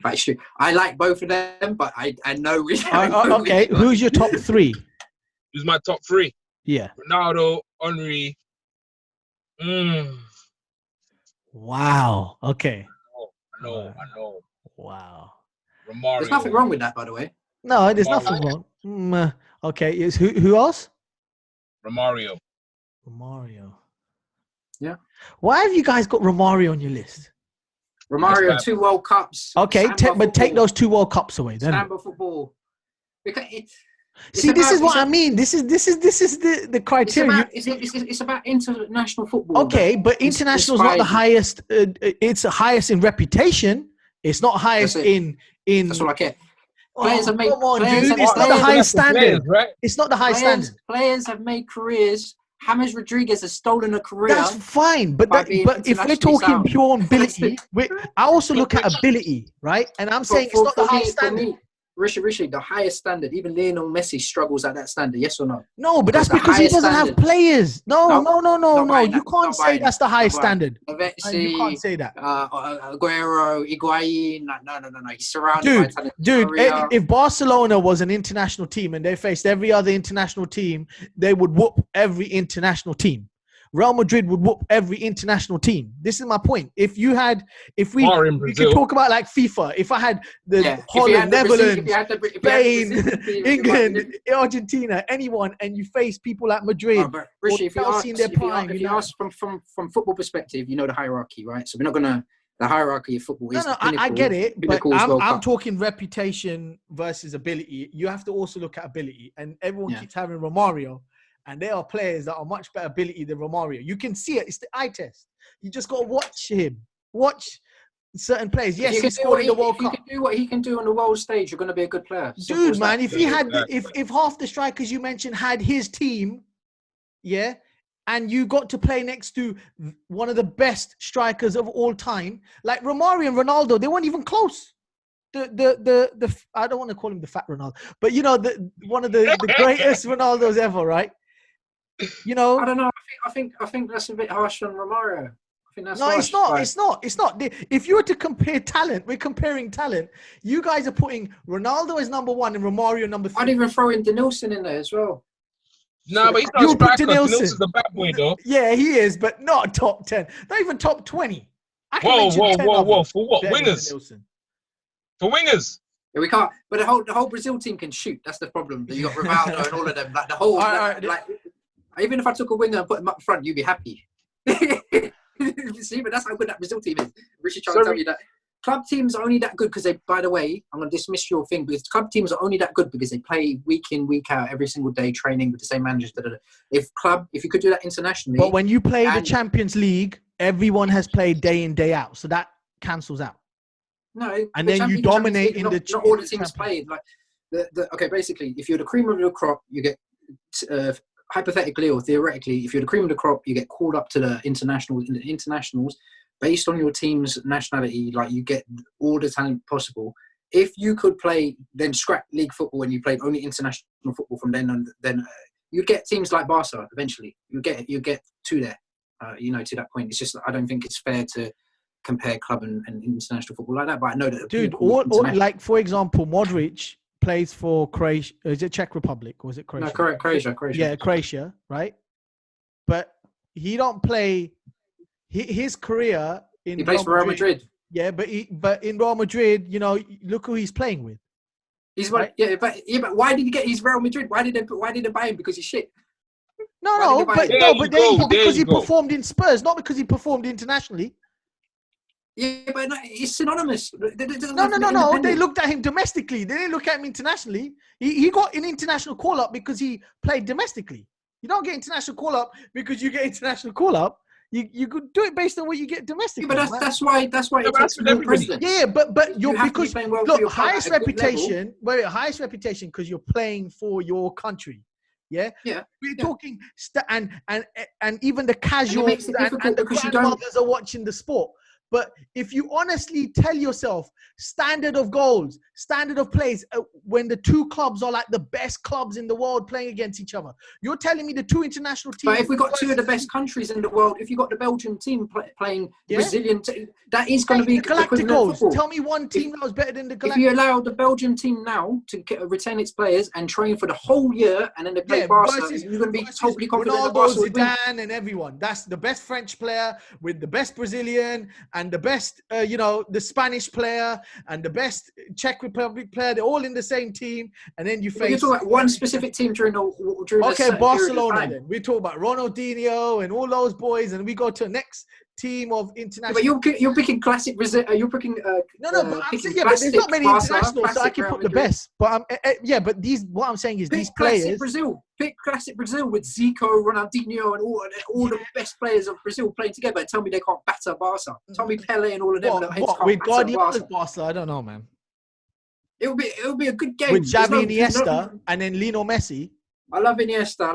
But I like both of them, but I know. Okay, who's your top 3? Who's my top 3? Yeah. Ronaldo, Henry. Wow. Okay. I know. Wow. Romario. There's nothing wrong with that, by the way. No, there's nothing wrong. Okay, who else? Romario. Yeah. Why have you guys got Romario on your list? Romario, 2 World Cups. Okay, but take those 2 World Cups away then. Samba football. Because this is what I mean. This is the criteria. It's about international football. Okay, but international is not the highest. It's the highest in reputation. It's not highest in. That's all I care. Players have made. Come on, players dude. have, It's not the highest standard. Players, right? It's not the highest standard. Players have made careers. James Rodriguez has stolen a career. That's fine, but if we're talking pure ability, I also look at ability, right? And I'm saying it's not the highest standard. Rishi, the highest standard. Even Lionel Messi struggles at that standard. Yes or no? No, but that's because he doesn't have players. No. You can't say that's the highest standard. You can't say that. Aguero, Higuain. No. He's surrounded by talent. Dude, if Barcelona was an international team and they faced every other international team, they would whoop every international team. Real Madrid would whoop every international team. This is my point. If we could talk about like FIFA. If I had Holland, Netherlands, Spain, England, Argentina, anyone, and you face people like Madrid, Rishi, if you ask from football perspective, you know the hierarchy, right? So we're not gonna. The hierarchy of football is I get it, but I'm talking reputation versus ability. You have to also look at ability, and everyone keeps having Romario. And there are players that are much better ability than Romario. You can see it. It's the eye test. You just got to watch him. Watch certain players. Yes, he scored in the World Cup. If you can do what he can do on the world stage, you're going to be a good player. Dude, man, if he had, if half the strikers you mentioned had his team, and you got to play next to one of the best strikers of all time, like Romario and Ronaldo, they weren't even close. The I don't want to call him the fat Ronaldo, but you know, one of the greatest Ronaldos ever, right? You know, I don't know. I think that's a bit harsh on Romario. I think that's no, harsh. it's not. If you were to compare talent, we're comparing talent. You guys are putting Ronaldo as number 1 and Romario number 3. I'd even throw in Denilson in there as well. No, but he's not a striker. Denilson's the bad boy, though. Yeah, he is, but not top 10. Not even top 20. Whoa! For what? Wingers? For wingers? Yeah, we can't. But the whole Brazil team can shoot. That's the problem. You got Ronaldo and all of them. Like the whole. Even if I took a winger and put him up front, you'd be happy. See, but that's how good that Brazil team is. Rishi trying to tell you that club teams are only that good because they. By the way, I'm going to dismiss your thing because club teams are only that good because they play week in, week out, every single day, training with the same managers. If you could do that internationally, but when you play the Champions League, everyone has played day in, day out, so that cancels out. No, and then you dominate in the. Not all the teams played like okay. Basically, if you're the cream of your crop, you get hypothetically or theoretically, if you're the cream of the crop, you get called up to the internationals based on your team's nationality. Like, you get all the talent possible. If you could play, then scrap league football and you played only international football from then you'd get teams like Barca eventually. You get to there, to that point. It's just, I don't think it's fair to compare club and international football like that. But I know that, dude, like for example, Modric plays for Croatia. Is it Czech Republic or is it Croatia? No, Croatia. Yeah, Croatia, right? But he don't play. His career in he plays for Real Madrid. Yeah, but in Real Madrid, look who he's playing with. He's right? But why did he get his Real Madrid? Why did they buy him? Because he's shit. Because he performed in Spurs, not because he performed internationally. Yeah, but it's synonymous. No. They looked at him domestically. They didn't look at him internationally. He got an international call-up because he played domestically. You don't get international call-up because you get international call-up. You could do it based on what you get domestically. Yeah, but that's why it takes more precedence. Yeah, but you're because well look, highest reputation. Wait, highest reputation because you're playing for your country. Yeah. We're talking and even the casuals and the grandmothers are watching the sport. But if you honestly tell yourself standard of goals, standard of plays, when the two clubs are like the best clubs in the world playing against each other, you're telling me the two international teams. But if we got two of the best countries in the world, if you got the Belgian team playing Brazilian, that is going to be Galacticos. Tell me one team that was better than the Galacticos. If you allow the Belgian team now to retain its players and train for the whole year, and then they play Barca, you're going to be totally confident that Barca would win. Zidane and everyone. That's the best French player with the best Brazilian and the best, the Spanish player and the best Czech Republic player. They're all in the same team, and then you face. You're talking about one specific team during Barcelona. Then we talk about Ronaldinho and all those boys, and we go to the next team of international. Yeah, but you're picking classic Brazil. You're picking. But there's not many internationals, so I can put the best. But but what I'm saying is these players. Pick classic Brazil with Zico, Ronaldinho, and all the best players of Brazil playing together. And tell me they can't batter Barca. Tell me Pele and all of them. With Guardiola's Barca, I don't know, man. It'll be a good game with Xavi, Iniesta, and then Lionel Messi. I love Iniesta.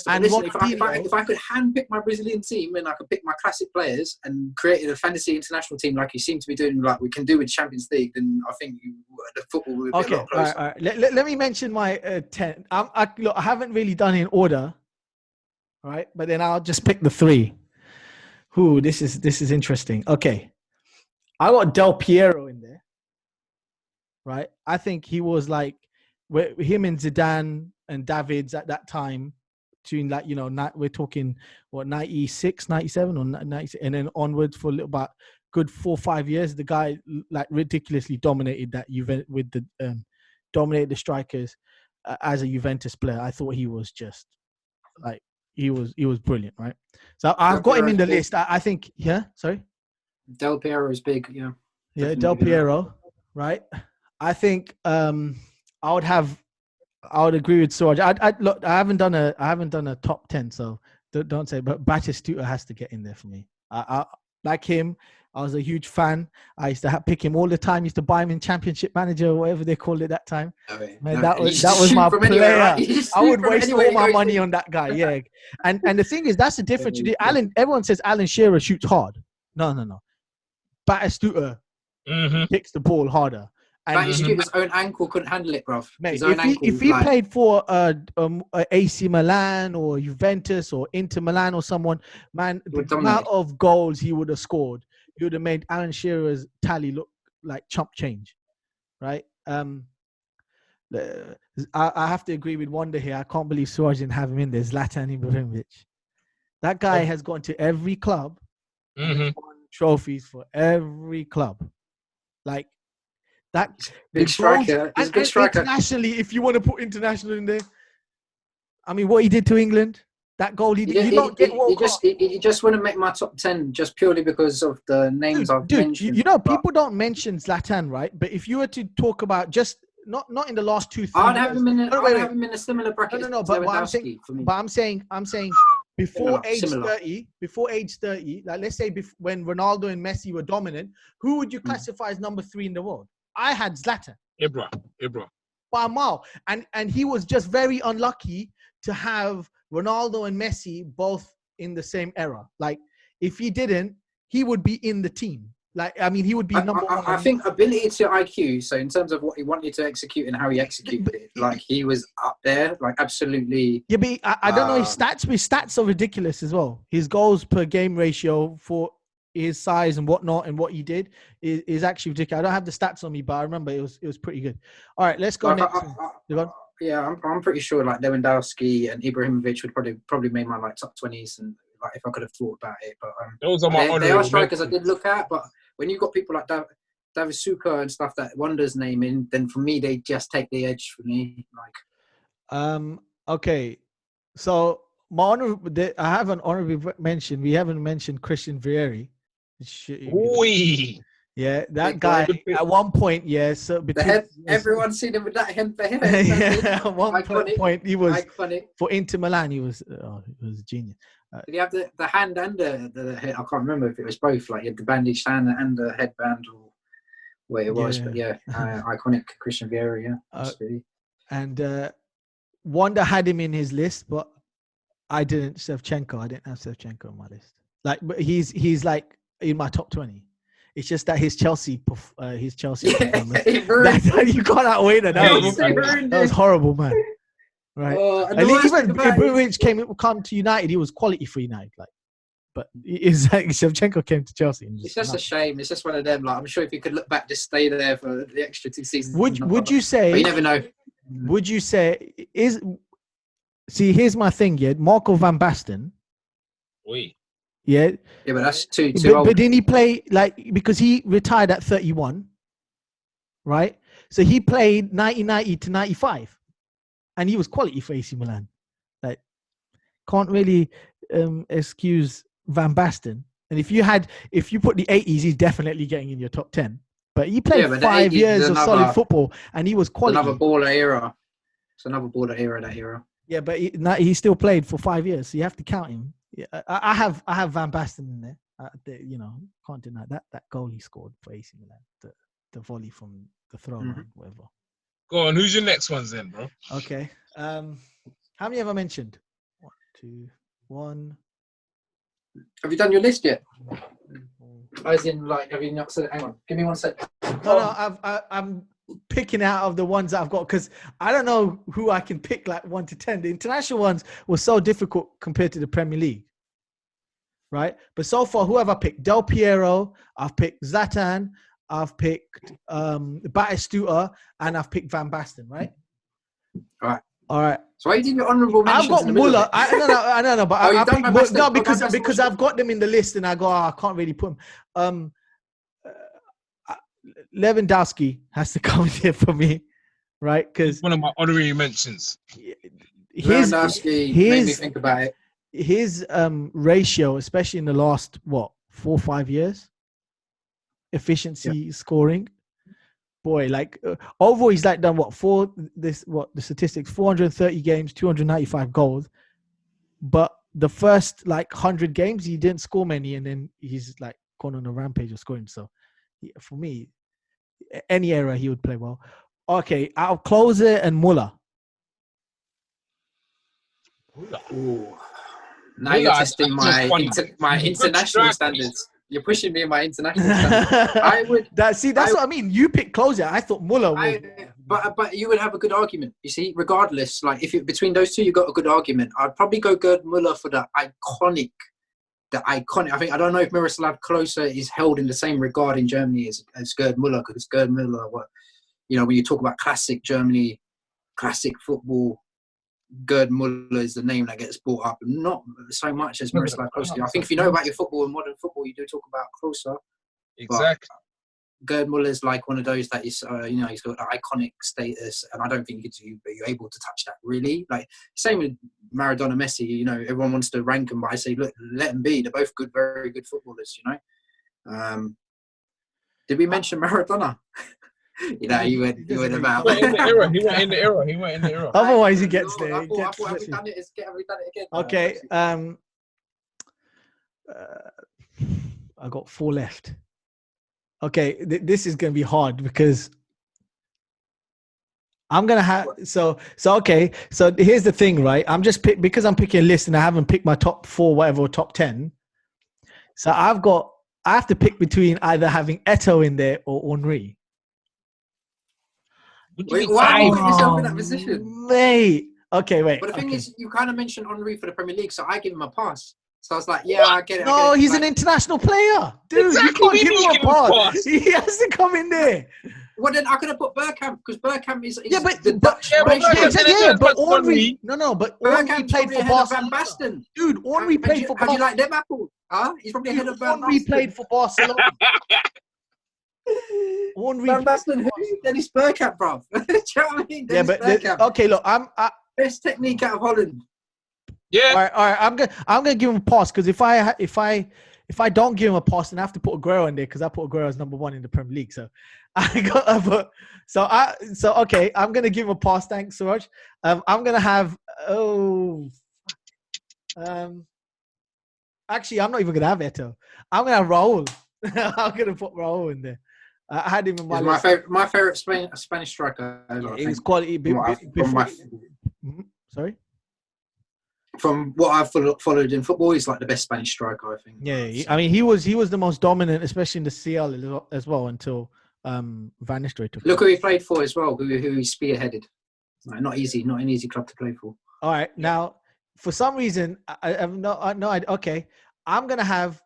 And listen, if I could handpick my Brazilian team and I could pick my classic players and create a fantasy international team like you seem to be doing, like we can do with Champions League, then I think the football would be a lot closer. All right. Let me mention my 10. I haven't really done it in order, all right? But then I'll just pick the 3. This is interesting. Okay, I got Del Piero in there, right? I think he was like him and Zidane and Davids at that time, between we're talking 96, 97 or 96, and then onwards for a little about good 4 or 5 years. The guy like ridiculously dominated that with the dominated the strikers as a Juventus player. I thought he was just like he was brilliant, right? So I've got him in the list. I think sorry. Del Piero is big, yeah. Yeah, Del Piero, right? I think I would agree with Suraj. I haven't done a top 10, so don't say. But Batistuta has to get in there for me. I like him. I was a huge fan. I used to pick him all the time. Used to buy him in Championship Manager or whatever they called it that time. That was my player. Right? I would waste all my money on that guy. Yeah, and the thing is, that's the difference. Everyone says Alan Shearer shoots hard. No. Batistuta kicks the ball harder. Batistuta's own ankle couldn't handle it, bruv. Mate, if he played for AC Milan or Juventus or Inter Milan or someone, man, the amount of goals he would have scored, he would have made Alan Shearer's tally look like chump change, right? I have to agree with Wonda here. I can't believe Suraj didn't have him in there. Zlatan Ibrahimovic. That guy has gone to every club, won trophies for every club. Like, that big striker. He's a big striker. Internationally, if you want to put international in there, I mean, what he did to England, that goal he did. He just wouldn't make my top 10 just purely because of the names I've mentioned. People don't mention Zlatan, right? But if you were to talk about just not in the last 2-3 years, I'd have him in a similar bracket. No. But I'm saying before age 30, like let's say when Ronaldo and Messi were dominant, who would you classify as number 3 in the world? I had Zlatan. Ibra. By a mile. And he was just very unlucky to have Ronaldo and Messi both in the same era. Like, if he didn't, he would be in the team. Like, I mean, he would be number one. I think ability to IQ. So in terms of what he wanted to execute and how he executed it, like he was up there, like absolutely. Yeah, but I don't know his stats. But his stats are ridiculous as well. His goals per game ratio for his size and whatnot and what he did is actually ridiculous. I don't have the stats on me, but I remember it was pretty good. All right, let's go Like, next. Yeah, I'm pretty sure like Lewandowski and Ibrahimovic would probably made my like top 20s, and like if I could have thought about it. But Those are my they are strikers I did look at. But when you've got people like David Suka and stuff that Wonda's naming, then for me they just take the edge for me. Like, Okay, so my honorable, I have an honorable mention. We haven't mentioned Christian Vieri. Oi. Yeah, that guy at one point, so between everyone's seen him with that head. Yeah, at one point he was iconic. For Inter Milan. He was genius. Did he have the hand and the head? I can't remember if it was both. Like he had the bandaged hand and the headband, or where it was. But iconic Christian Vieri. Yeah, and Wanda had him in his list, but I didn't. Shevchenko. I didn't have Shevchenko on my list. Like, but he's like in my top 20. It's just that his Chelsea performance. You got that way. That was horrible, man. Right. Even Ibrahimovic come to United. He was quality for United. Like, but it's like Shevchenko came to Chelsea. It's just a shame. It's just one of them. Like, I'm sure if you could look back, just stay there for the extra 2 seasons. Would you say? But you never know. Would you say See, here's my thing. Yeah, Marco van Basten. Oui. Yeah, but that's too old. But didn't he play because he retired at 31, right? So he played 1990 to 95, and he was quality for AC Milan. Like, can't really excuse Van Basten. And if you put the 80s, he's definitely getting in your top 10. But he played 5 years of solid football, and he was quality. Another baller era. It's another baller era. That era. Yeah, but he still played for 5 years, so you have to count him. Yeah, I have Van Basten in there. Can't deny that goal he scored for AC Milan, the volley from the throw line, whatever. Go on, who's your next ones then, bro? Okay. How many have I mentioned? 1, 2, 1. Have you done your list yet? As in, like, have you not said? Hang on, give me 1 sec. No, I'm picking out of the ones that I've got, because I don't know who I can pick like 1 to 10. The international ones were so difficult compared to the Premier League, right? But so far, who have I picked? Del Piero, I've picked Zlatan, I've picked Batistuta, and I've picked Van Basten, right? All right. So why you did your honourable mentions? I've got Muller. I don't know, but I picked because I've got them in the list, and I go, I can't really put them. Lewandowski has to come here for me, right? Because one of my honorary mentions. Lewandowski made me think about it. His ratio, especially in the last 4 or 5 years, efficiency scoring, boy, like overall he's like done the statistics: 430 games, 295 goals. But the first 100 games he didn't score many, and then he's like gone on a rampage of scoring. So for me, any era he would play well. Okay, I'll close it and Muller. Ooh. Now you're testing my international standards. You're pushing me in my international standards. I would. That's what I mean. You pick closer. I thought Muller would. But you would have a good argument. You see, regardless, like if between those two, you got a good argument. I'd probably go Gerd Muller for the iconic. I don't know if Miroslav Klose is held in the same regard in Germany as Gerd Muller, because Gerd Muller, when you talk about classic Germany, classic football, Gerd Muller is the name that gets brought up, not so much as Miroslav Klose. I think if you know about your football and modern football, you do talk about Klose. Exactly. Gerd Muller is like one of those that is, he's got that iconic status, and I don't think you're able to touch that really. Like same with Maradona, Messi. Everyone wants to rank them, but I say, look, let them be. They're both good, very good footballers. Did we mention Maradona? You went about. He went in the era. Otherwise, he gets there. Have we done it again? Okay. I got 4 left. Okay, this is going to be hard because I'm gonna have okay. So here's the thing, right? I'm just because I'm picking a list and I haven't picked my top 4, whatever, or top 10. So I have to pick between either having Eto'o in there or Henry. Wait, why do you put yourself in that position? Mate. Okay, wait. But the thing okay. is, you kind of mentioned Henry for the Premier League, so I give him a pass. So I was like, yeah, I get it. No, he's an international player, dude. Exactly, You can't give him a pass. pass. He has to come in there. Well, then I could have put Bergkamp because Bergkamp is But the Dutch. but Henry. No, but Henry played for Barcelona. Van Basten. Dude, Henry played for Barcelona. How do you like them apples? Huh? He's probably ahead of Van Basten. Henry played for Barcelona. Van Basten who? Dennis Bergkamp, bro. Do you know what I mean? Okay, look, best technique out of Holland. Yeah. All right. I'm gonna give him a pass because if I don't give him a pass, then I have to put Aguero in there because I put Aguero as number 1 in the Premier League. So I got to put. So okay, I'm gonna give him a pass. Thanks, Suraj. I'm gonna have. Actually, I'm not even gonna have Eto'o. I'm gonna have Raul. I'm gonna put Raul in there. I had him in my list. My favorite Spanish striker. It was quality. Sorry. From what I've followed in football, he's like the best Spanish striker, I think. Yeah, I mean, he was the most dominant, especially in the CL as well, until Van Nistelrooy took. Look who he played for as well. Who he spearheaded. Like, not an easy club to play for. All right, now for some reason, okay, I'm gonna have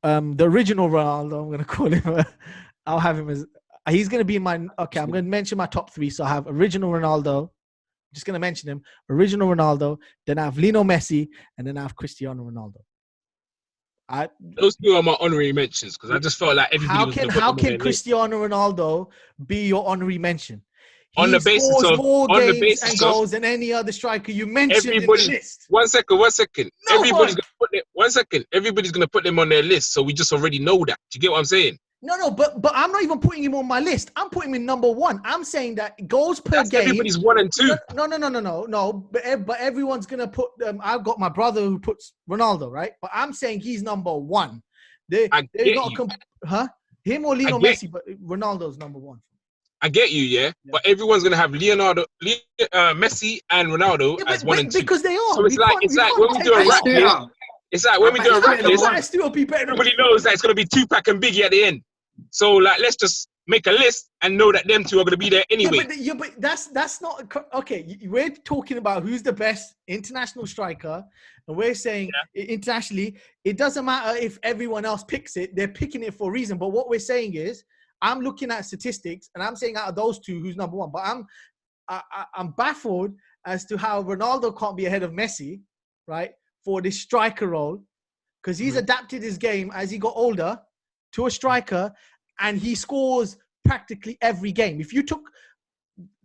the original Ronaldo. I'm gonna call him. I'll have him as he's gonna be my. Okay, I'm gonna mention my top 3. So I have original Ronaldo. Just going to mention him. Original Ronaldo. Then I have Lionel Messi. And then I have Cristiano Ronaldo. Those 2 are my honorary mentions because I just felt like everybody How can Cristiano Ronaldo be your honorary mention? On the basis of more games and goals than any other striker you mentioned in the list. One second. Everybody's gonna put them on their list, so we just already know that. Do you get what I'm saying? No, but I'm not even putting him on my list. I'm putting him in number 1. I'm saying that goals per game. Everybody's 1 and 2. No. But everyone's gonna put. I've got my brother who puts Ronaldo, right? But I'm saying he's number 1. They're not him or Lionel Messi, but Ronaldo's number 1. I get you, yeah. But everyone's gonna have Messi, and Ronaldo as 1 and 2 because they are. So it's like when we do a rap list. It's like when we do a rap list. Everybody knows that it's gonna be Tupac and Biggie at the end. So like, let's just make a list and know that them 2 are gonna be there anyway. But that's not okay. We're talking about who's the best international striker, and we're saying internationally, it doesn't matter if everyone else picks it. They're picking it for a reason. But what we're saying is, I'm looking at statistics, and I'm saying out of those 2, who's number 1. But I'm baffled as to how Ronaldo can't be ahead of Messi, right, for this striker role, because he's adapted his game as he got older to a striker, and he scores practically every game. If you took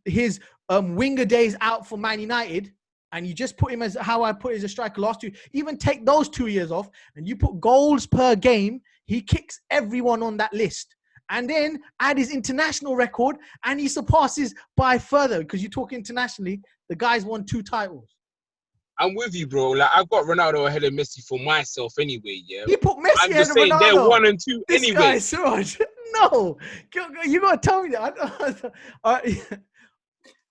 his winger days out for Man United and you just put him as how I put as a striker last 2, even take those 2 years off and you put goals per game, he kicks everyone on that list. And then add his international record and he surpasses by further, because you talk internationally, the guy's won 2 titles. I'm with you, bro. Like, I've got Ronaldo ahead of Messi for myself anyway, yeah. You put Messi ahead of Ronaldo. I'm just saying they're 1 and 2 this anyway. Guy, Suraj. No. You got to tell me that.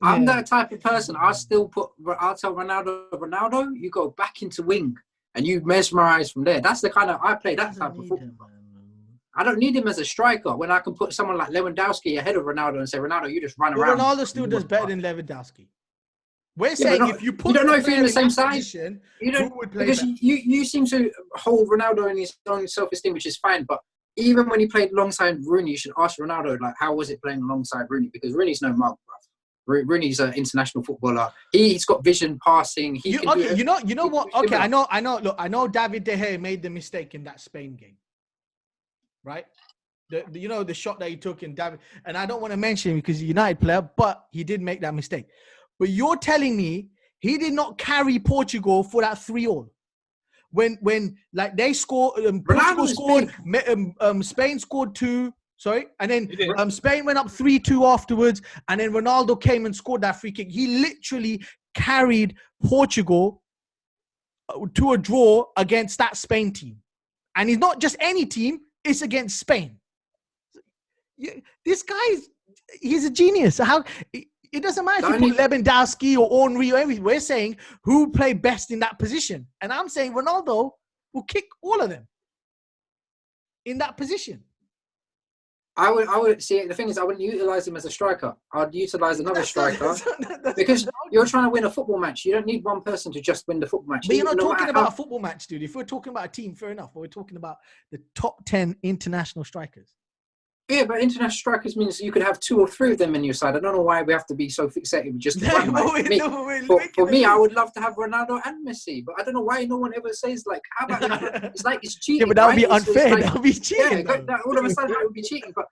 I'm that type of person. I'll tell Ronaldo, you go back into wing and you mesmerize from there. That's the kind of, I play that type of football. I don't need him as a striker when I can put someone like Lewandowski ahead of Ronaldo and say, Ronaldo, you just run around. Ronaldo still does better than Lewandowski. We're saying if you put, you don't know if you're in the same side. You don't because you seem to hold Ronaldo in his own self-esteem, which is fine. But even when he played alongside Rooney, you should ask Ronaldo, like, how was it playing alongside Rooney? Because Rooney's no mug, bro. Rooney's an international footballer. He's got vision, passing. You know what? Okay, I know. Look, I know David De Gea made the mistake in that Spain game, right? The shot that he took in David, and I don't want to mention him because he's a United player, but he did make that mistake. But you're telling me he did not carry Portugal for that 3-3? When like they scored, Portugal scored, Spain scored 2. Sorry, and then Spain went up 3-2 afterwards, and then Ronaldo came and scored that free kick. He literally carried Portugal to a draw against that Spain team, and it's not just any team; it's against Spain. This guy is he's a genius. How it doesn't matter if you put Lewandowski or Henry or everything. We're saying who played best in that position, and I'm saying Ronaldo will kick all of them in that position. I would see. The thing is, I wouldn't utilize him as a striker. I'd utilize another striker because you're trying to win a football match. You don't need one person to just win the football match. But you're not talking about a football match, dude. If we're talking about a team, fair enough. But we're talking about the top 10 international strikers. Yeah, but international strikers means you could have 2 or 3 of them in your side. I don't know why we have to be so fixated with just one. For me, I would love to have Ronaldo and Messi, but I don't know why no one ever says like, how about it's like it's cheating. Yeah, but that would be unfair. Like, that would be cheating. Yeah, all of a sudden that would be cheating. But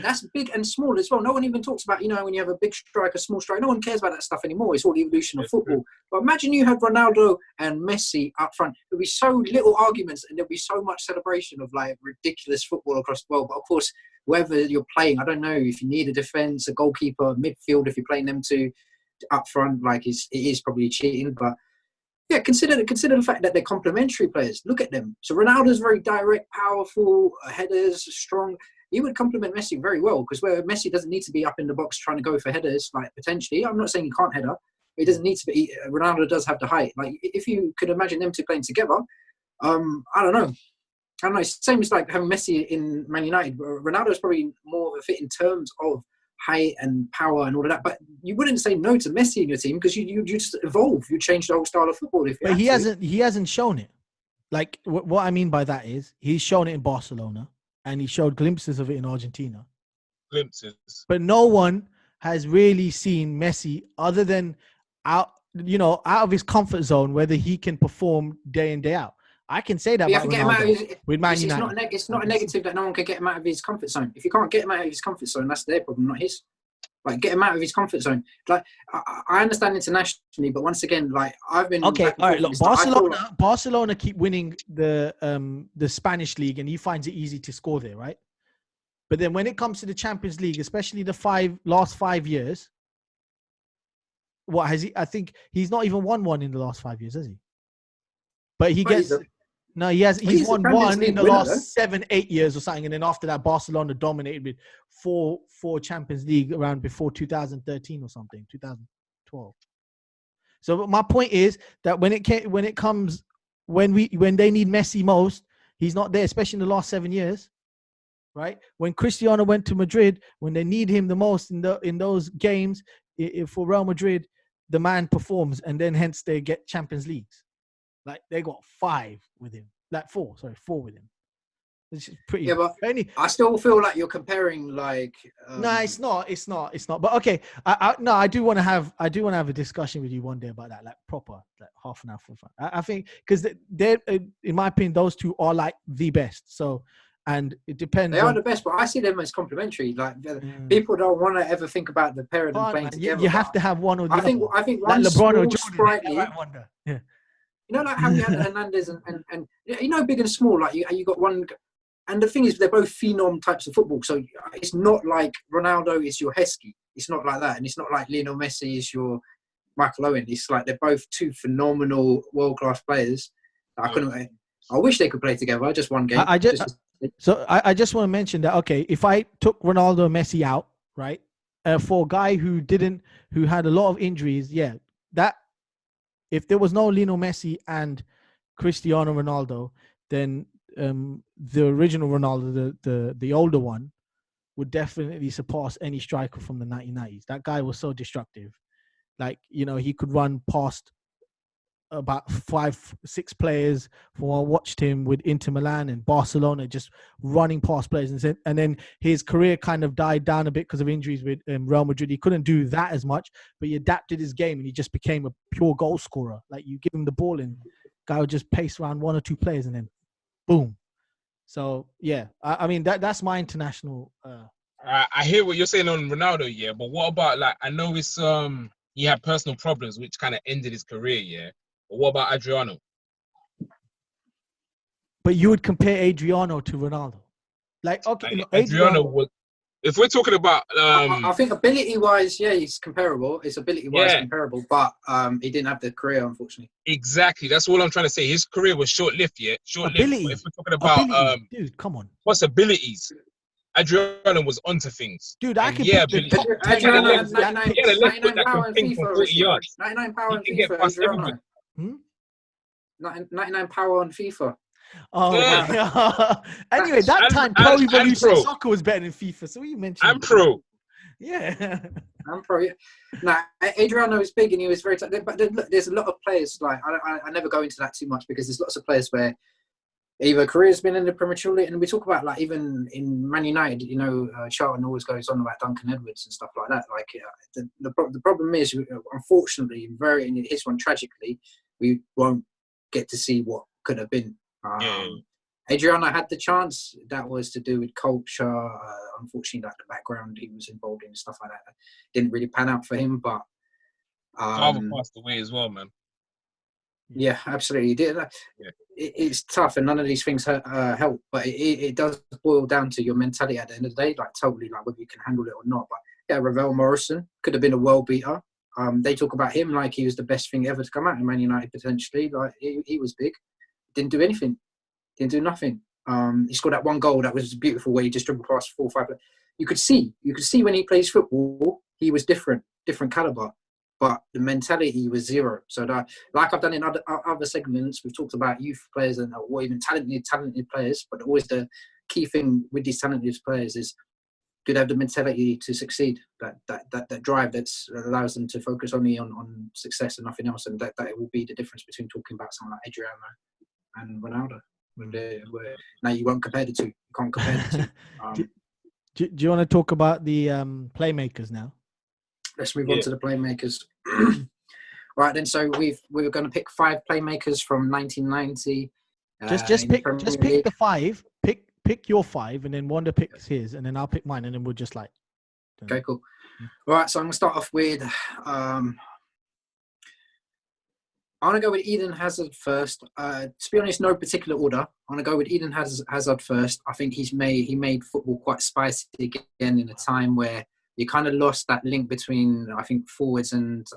that's big and small as well. No one even talks about, when you have a big striker, small striker, no one cares about that stuff anymore. It's all the evolution of football. But imagine you had Ronaldo and Messi up front. There'd be so little arguments and there'd be so much celebration of like ridiculous football across the world. But of course, whether you're playing, I don't know if you need a defense, a goalkeeper, midfield, if you're playing them two up front, like it is probably cheating. But yeah, consider the fact that they're complementary players. Look at them. So Ronaldo's very direct, powerful, headers, strong. He would complement Messi very well because where Messi doesn't need to be up in the box trying to go for headers, like potentially. I'm not saying he can't header. He doesn't need to be. Ronaldo does have the height. Like if you could imagine them two playing together, I don't know. It's the same as like having Messi in Man United. Ronaldo's probably more of a fit in terms of height and power and all of that. But you wouldn't say no to Messi in your team because you just evolve. You change the whole style of football. But he hasn't shown it. Like what I mean by that is he's shown it in Barcelona and he showed glimpses of it in Argentina. Glimpses. But no one has really seen Messi other than out of his comfort zone, whether he can perform day in, day out. I can say that about Ronaldo with Man United. It's not a negative that no one can get him out of his comfort zone. If you can't get him out of his comfort zone, that's their problem, not his. Like, get him out of his comfort zone. Like, I understand internationally, but once again, like, I've been... Okay, all right, look, Barcelona keep winning the Spanish league, and he finds it easy to score there, right? But then when it comes to the Champions League, especially the last 5 years, what has he... I think he's not even won one in the last 5 years, has he? But he gets... No, he's won one in the last 7-8 years or something, and then after that, Barcelona dominated with four Champions League around before 2013 or something, 2012. So my point is that when they need Messi most, he's not there, especially in the last 7 years, right? When Cristiano went to Madrid, when they need him the most in those games for Real Madrid, the man performs, and then hence they get Champions Leagues. Like they got 5 with him, like 4 with him. It's pretty. Yeah, but I still feel like you're comparing like. No, it's not. But okay, I do want to have a discussion with you one day about that, like proper, like half an hour for fun. I think because they're, in my opinion, those two are like the best. So, and it depends. They are the best, but I see them as complementary. Like people don't want to ever think about the pair of them playing together. You have to have one or the other. I think like one LeBron or Jordan, sprightly. like Wonda. Yeah. Like how you had Hernandez and big and small. Like you got one, and the thing is, they're both phenom types of football. So it's not like Ronaldo is your Heskey. It's not like that, and it's not like Lionel Messi is your Michael Owen. It's like they're both two phenomenal world class players. I wish they could play together. Just one game. I just want to mention that. Okay, if I took Ronaldo and Messi out, right, for a guy who had a lot of injuries, yeah, that. If there was no Lionel Messi and Cristiano Ronaldo, then the original Ronaldo, the older one, would definitely surpass any striker from the 1990s. That guy was so destructive. Like, he could run past about 5-6 players. I watched him with Inter Milan and Barcelona, just running past players, and then his career kind of died down a bit because of injuries with Real Madrid. He couldn't do that as much, but he adapted his game and he just became a pure goal scorer. Like, you give him the ball and guy would just pace around 1 or 2 players and then boom. So yeah, I mean that's my international. I hear what you're saying on Ronaldo, yeah, but what about, like, I know it's he had personal problems which kind of ended his career, yeah. But what about Adriano? But you would compare Adriano to Ronaldo? Like, okay, Adriano was... If we're talking about... I think ability-wise, yeah, he's comparable. It's ability-wise comparable, but he didn't have the career, unfortunately. Exactly. That's all I'm trying to say. His career was short-lived, yeah? Short-lived. Ability. But if we're talking about... dude, come on. Possibilities. Adriano was onto things. Dude, I And can yeah, pick the Billy- top 10 Adriano yeah, players that 99 yeah, the left foot 99 that can power in ping from FIFA, 40 Rishi. yards. 99 power He in can get FIFA, past Adriano. everybody. Hmm? 99 power on FIFA. Oh, Yeah. my God. Anyway, that And- time Pro and Evolution Pro. Soccer was better than FIFA. So what are you mentioning? And Pro. Yeah. I'm probably Adriano is big and he was very. But look, there's a lot of players like I never go into that too much because there's lots of players where either career's been in the prematurely, and we talk about like even in Man United, you know, Charlton always goes on about Duncan Edwards and stuff like that. Like the problem is, unfortunately, in his one tragically, we won't get to see what could have been. Adriano had the chance. That was to do with culture. Unfortunately, like the background he was involved in and stuff like that didn't really pan out for him. But Father passed away as well, man. yeah, absolutely. Yeah. It's tough, and none of these things help. But it does boil down to your mentality at the end of the day. Like totally, like whether you can handle it or not. But yeah, Ravel Morrison could have been a world beater. They talk about him like he was the best thing ever to come out of Man United potentially. Like he was big, didn't do anything. Didn't do nothing. He scored that one goal that was beautiful where he just dribbled past 4 or 5. You could see when he plays football, he was different caliber, but the mentality was zero. So that, like I've done in other segments, we've talked about youth players or even talented players, but always the key thing with these talented players is do they have the mentality to succeed, that drive that allows them to focus only on success and nothing else, and that it will be the difference between talking about someone like Adriano and Ronaldo. Now you won't compare the two. You can't compare the two. Do you want to talk about the playmakers now? Let's move on to the playmakers. Right then, so we're going to pick 5 playmakers from 1990. Just pick the 5. Pick your 5, and then Wanda picks his, and then I'll pick mine, and then we'll just like. Okay, cool. All right, so I'm going to start off with. I want to go with Eden Hazard first. To be honest, no particular order. I want to go with Eden Hazard first. I think he made football quite spicy again in a time where you kind of lost that link between, I think, forwards and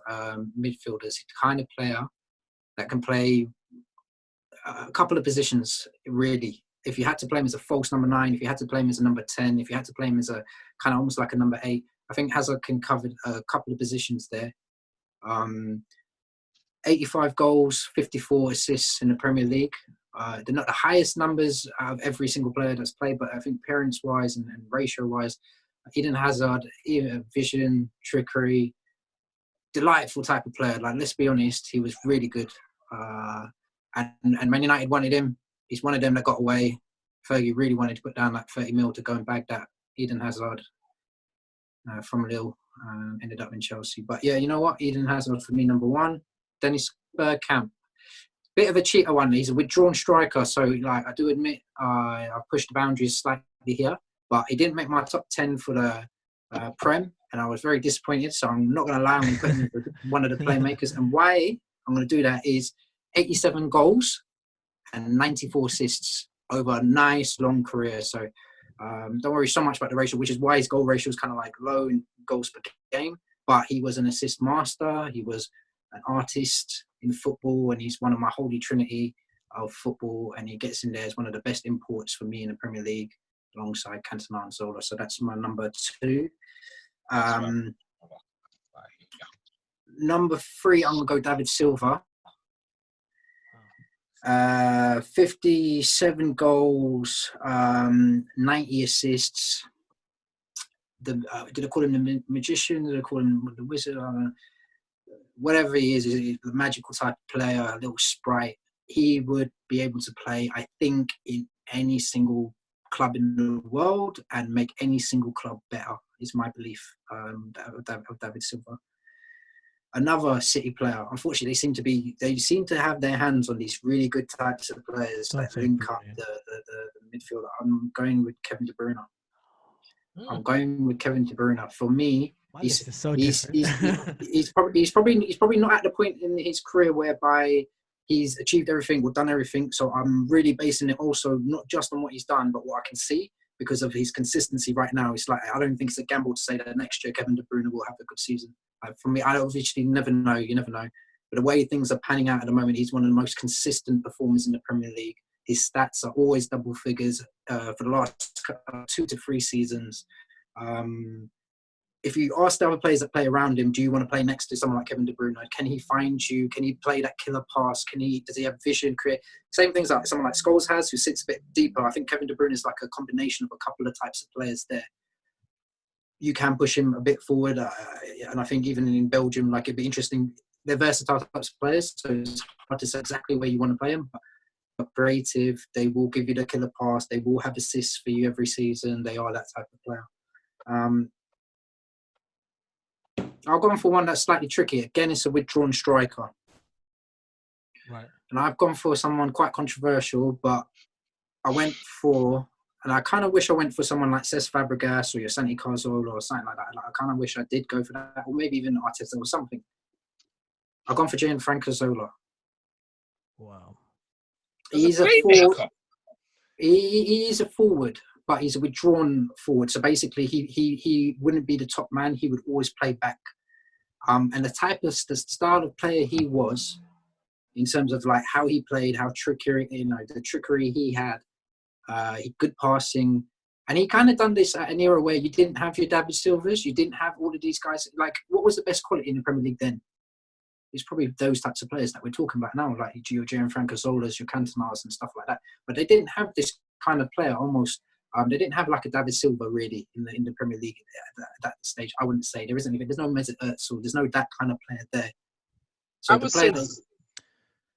midfielders. He's the kind of player that can play a couple of positions, really. If you had to play him as a false number 9, if you had to play him as a number 10, if you had to play him as a kind of almost like a number 8, I think Hazard can cover a couple of positions there. 85 goals, 54 assists in the Premier League. They're not the highest numbers out of every single player that's played, but I think appearance-wise and ratio-wise, Eden Hazard, vision, trickery, delightful type of player. Like, let's be honest, he was really good. And Man United wanted him. He's one of them that got away. Fergie really wanted to put down like 30 mil to go and bag that Eden Hazard from Lille. Ended up in Chelsea. But yeah, you know what? Eden Hazard for me, number 1. Dennis Bergkamp. Bit of a cheater one. He's a withdrawn striker. So like I do admit I've pushed the boundaries slightly here. But he didn't make my top 10 for the Prem. And I was very disappointed. So I'm not going to lie on putting him for one of the playmakers. And why I'm going to do that is 87 goals and 94 assists over a nice long career. So don't worry so much about the ratio, which is why his goal ratio is kind of like low in goals per game. But he was an assist master. He was an artist in football, and he's one of my holy trinity of football. And he gets in there as one of the best imports for me in the Premier League, alongside Cantona and Zola. So that's my number 2. Number 3, I'm gonna go David Silva. 57 goals, 90 assists. Did I call him the magician? Did I call him the wizard? Whatever he is a magical type of player, a little sprite. He would be able to play, I think, in any single club in the world and make any single club better, is my belief of David Silva. Another City player. Unfortunately, they seem to have their hands on these really good types of players that link up the midfield. I'm going with Kevin De Bruyne. For me, he's probably not at the point in his career whereby he's achieved everything or done everything. So I'm really basing it also not just on what he's done, but what I can see because of his consistency right now. It's like I don't think it's a gamble to say that next year Kevin De Bruyne will have a good season. For me, I obviously never know. You never know. But the way things are panning out at the moment, he's one of the most consistent performers in the Premier League. His stats are always double figures for the last 2 to 3 seasons. If you ask the other players that play around him, do you want to play next to someone like Kevin De Bruyne? Can he find you? Can he play that killer pass? Does he have vision? Create same things like someone like Scholes has, who sits a bit deeper. I think Kevin De Bruyne is like a combination of a couple of types of players there. You can push him a bit forward, and I think even in Belgium, like it'd be interesting. They're versatile types of players, so it's hard to say exactly where you want to play them. But creative, they will give you the killer pass. They will have assists for you every season. They are that type of player. I'll go on for one that's slightly tricky. Again, it's a withdrawn striker. Right. And I've gone for someone quite controversial, but I went for, and I kind of wish I went for someone like Cesc Fabregas or your Santi Cazorla or something like that. Like, I kind of wish I did go for that, or maybe even Arteta or something. I've gone for Gianfranco Zola. Wow. He's a forward. He's a forward, but he's a withdrawn forward. So basically, he wouldn't be the top man. He would always play back. And the style of player he was, in terms of like how he played, how trickery, the trickery he had, good passing, and he kind of done this at an era where you didn't have your David Silvas, you didn't have all of these guys. Like, what was the best quality in the Premier League then? It's probably those types of players that we're talking about now, like your Gianfranco Zolas, your Cantonas and stuff like that. But they didn't have this kind of player almost. They didn't have like a David Silva really in the Premier League at that stage. I wouldn't say there isn't even. There's no Mesut Ozil. There's no that kind of player there. So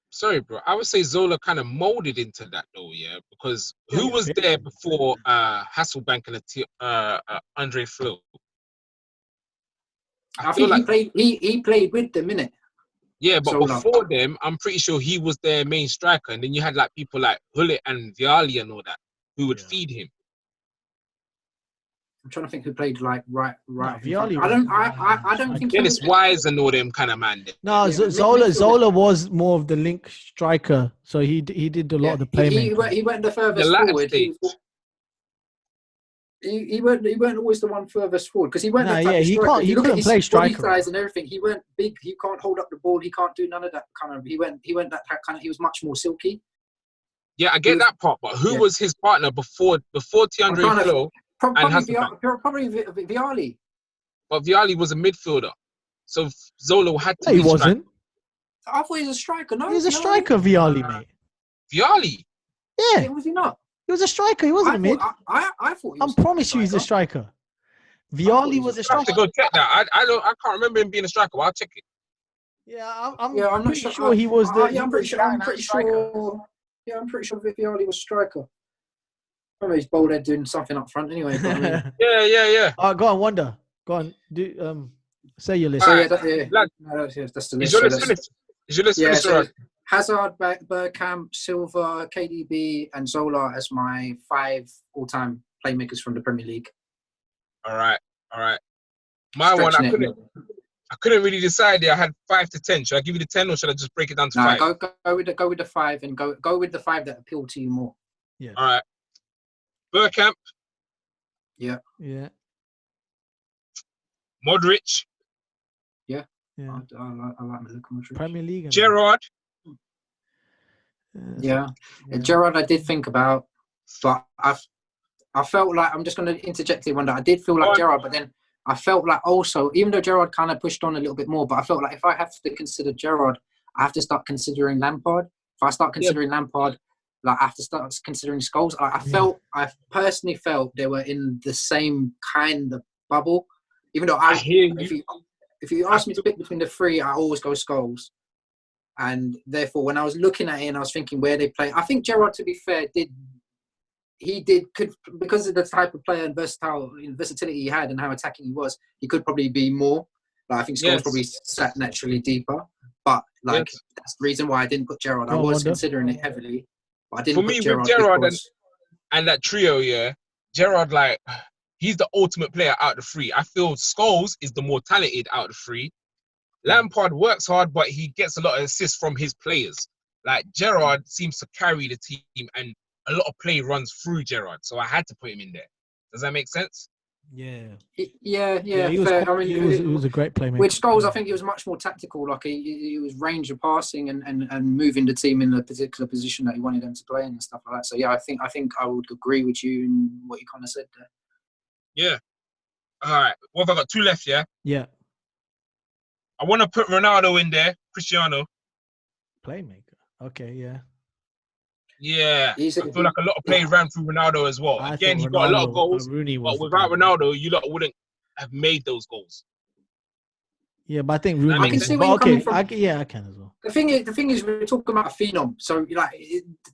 sorry, bro. I would say Zola kind of molded into that though, yeah. Because who was there before Hasselbank and Andre Flo? I think like he played with them, innit? Yeah, but Zola. before them, I'm pretty sure he was their main striker, and then you had like people like Hullet and Vialli and all that who would feed him. I'm trying to think who played like right. No, Vialli I don't think Dennis Wise and all them kind of man. No, Zola was more of the link striker, so he did a lot of the playmaking. He went the furthest forward. He weren't always the one furthest forward because he weren't that type of striker. He couldn't play striker. Size and everything. He weren't big. He can't hold up the ball. He can't do none of that kind of. He went that kind of. He was much more silky. Yeah, I get that part, but who was his partner before Tiandre Flo? Probably Vialli. But Vialli was a midfielder, so Zola had to. He wasn't. I thought he was a striker. No, he was a striker. Vialli, mate. Vialli. Yeah. Was he not? He was a striker. He wasn't a mid. I thought he was. I promise you, he's a striker. Vialli was a striker. I have to go check that. I can't remember him being a striker. But I'll check it. Yeah, I'm not sure he was the. I'm pretty sure. Yeah, I'm pretty sure Vialli was striker. I don't know, he's bold head doing something up front anyway. But I mean, yeah. All right, go on, Wonda. Go on. Say your list. That's the list. Is your list finished? So Hazard, Bergkamp, Silva, KDB, and Zola as my 5 all-time playmakers from the Premier League. All right. My one, I couldn't really decide there. I had 5 to 10. Should I give you the 10 or should I just break it down to 5? Go with the 5 and go with the 5 that appeal to you more. Yeah. All right. Bergkamp. Yeah. Modric. Yeah. I like Modric. Premier League. Gerrard. Yeah. Gerrard I did think about, but I felt like, I'm just going to interject here one day. I did feel like Gerrard, but then I felt like also, even though Gerrard kind of pushed on a little bit more, but I felt like if I have to consider Gerrard, I have to start considering Lampard. If I start considering Lampard, like I have to start considering Scholes. I personally felt they were in the same kind of bubble. Even though if you ask me to pick between the 3, I always go Scholes. And therefore, when I was looking at it and I was thinking where they play, I think Gerrard, to be fair, could because of the type of player and versatility he had and how attacking he was, he could probably be more. Like, I think Scholes probably sat naturally deeper. But that's the reason why I didn't put Gerrard. I was considering it heavily. But I didn't put Gerrard. With Gerrard and that trio, Gerrard, like, he's the ultimate player out of the 3. I feel Scholes is the more talented out of the 3. Lampard works hard, but he gets a lot of assists from his players. Like, Gerrard seems to carry the team, and a lot of play runs through Gerrard. So I had to put him in there. Does that make sense? Yeah. Yeah, He was. fair. I He mean, was a great playmaker. with Scholes, I think he was much more tactical. Like he was range of passing and moving the team in a particular position that he wanted them to play in and stuff like that. So yeah, I think I would agree with you in what you kind of said there. Yeah. All right. What have I got? 2 left, yeah? Yeah. I want to put Ronaldo in there, Cristiano. Playmaker. Okay, yeah. Yeah. I He's feel like a lot of play ran through Ronaldo as well. I Again, thought he got a lot of Ronaldo, goals, Rooney was but the without playmaker. Ronaldo, you lot wouldn't have made those goals. Yeah, but I think That Rooney. makes can sense. see where But you're coming okay, from. I can as well. The thing is, we're talking about a phenom. So, like,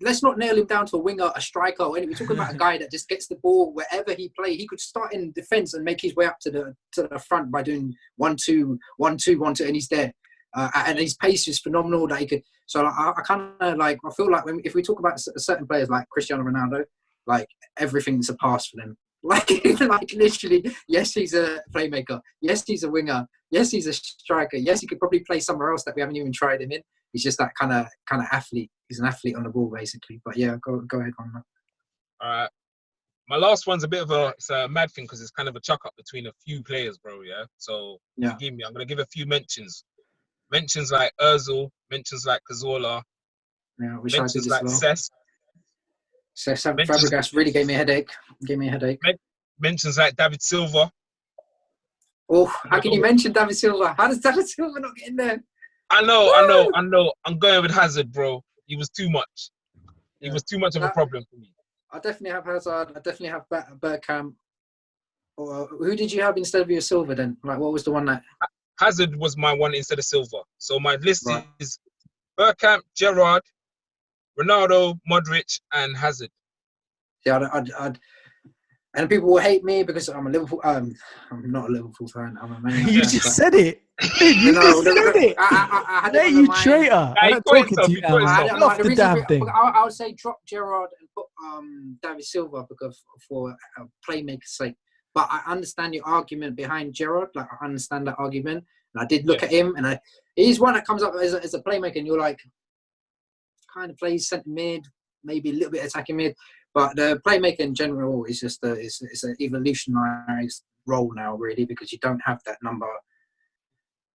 let's not nail him down to a winger, a striker, or anything. We're talking about a guy that just gets the ball wherever he plays. He could start in defence and make his way up to the front by doing 1-2, 1-2, 1-2, and he's there. And his pace is phenomenal. That he could. So, like, I kind of like. I feel like if we talk about certain players like Cristiano Ronaldo, like everything's a pass for them. Like literally, yes, he's a playmaker. Yes, he's a winger. Yes, he's a striker. Yes, he could probably play somewhere else that we haven't even tried him in. He's just that kind of athlete. He's an athlete on the ball, basically. But yeah, go ahead, Wonda. All right. My last one's it's a mad thing because it's kind of a chuck up between a few players, bro. Yeah. So forgive me. I'm gonna give a few mentions. Mentions like Özil. Mentions like Cazorla. Yeah, wish I did Mentions as like well. Cesc. Fabregas really gave me a headache. Mentions like David Silva. Oh, how can you mention David Silva? How does David Silva not get in there? I know. I'm going with Hazard, bro. He was too much. He was too much of a problem for me. I definitely have Hazard. I definitely have Bergkamp. Or who did you have instead of your Silva then? Like, what was the one that? Hazard was my one instead of Silva. So my list is Bergkamp, Gerrard, Ronaldo, Modric, and Hazard. Yeah, I'd and people will hate me because I'm a Liverpool. I'm not a Liverpool fan. I'm a Man United You fan. just said it. Dude, you just said it. I had it Hey, on you mind. traitor. I'm not talking to you now. himself. Get off the damn thing. I would say drop Gerrard and put David Silva because for playmaker's sake. But I understand your argument behind Gerrard. Like, I understand that argument. And I did look at him, and he's one that comes up as a playmaker, and you're like, kind of plays centre mid, maybe a little bit attacking mid. But the playmaker in general is just it's an evolutionized role now, really, because you don't have that number.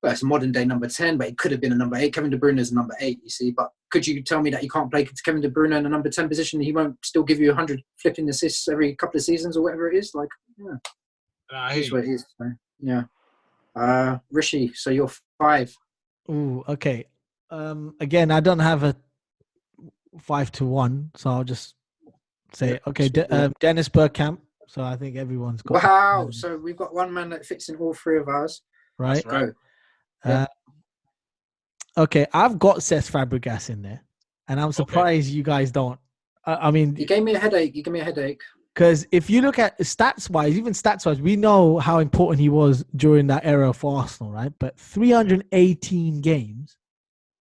Well, it's a modern day number 10, but it could have been a number 8. Kevin De Bruyne is a number 8, you see. But could you tell me that you can't play Kevin De Bruyne in a number 10 position? He won't still give you 100 flipping assists every couple of seasons or whatever it is. Like, yeah, here's what it is. So, yeah. Rishi, so you're 5. Ooh, okay. Again, I don't have a 5-1, so I'll just say Dennis Bergkamp. So I think everyone's got. Wow! So we've got one man that fits in all 3 of ours. Right. That's right. Okay, I've got Cesc Fabregas in there, and I'm surprised you guys don't. I mean, you gave me a headache. Because if you look at stats-wise, we know how important he was during that era for Arsenal, right? But 318 games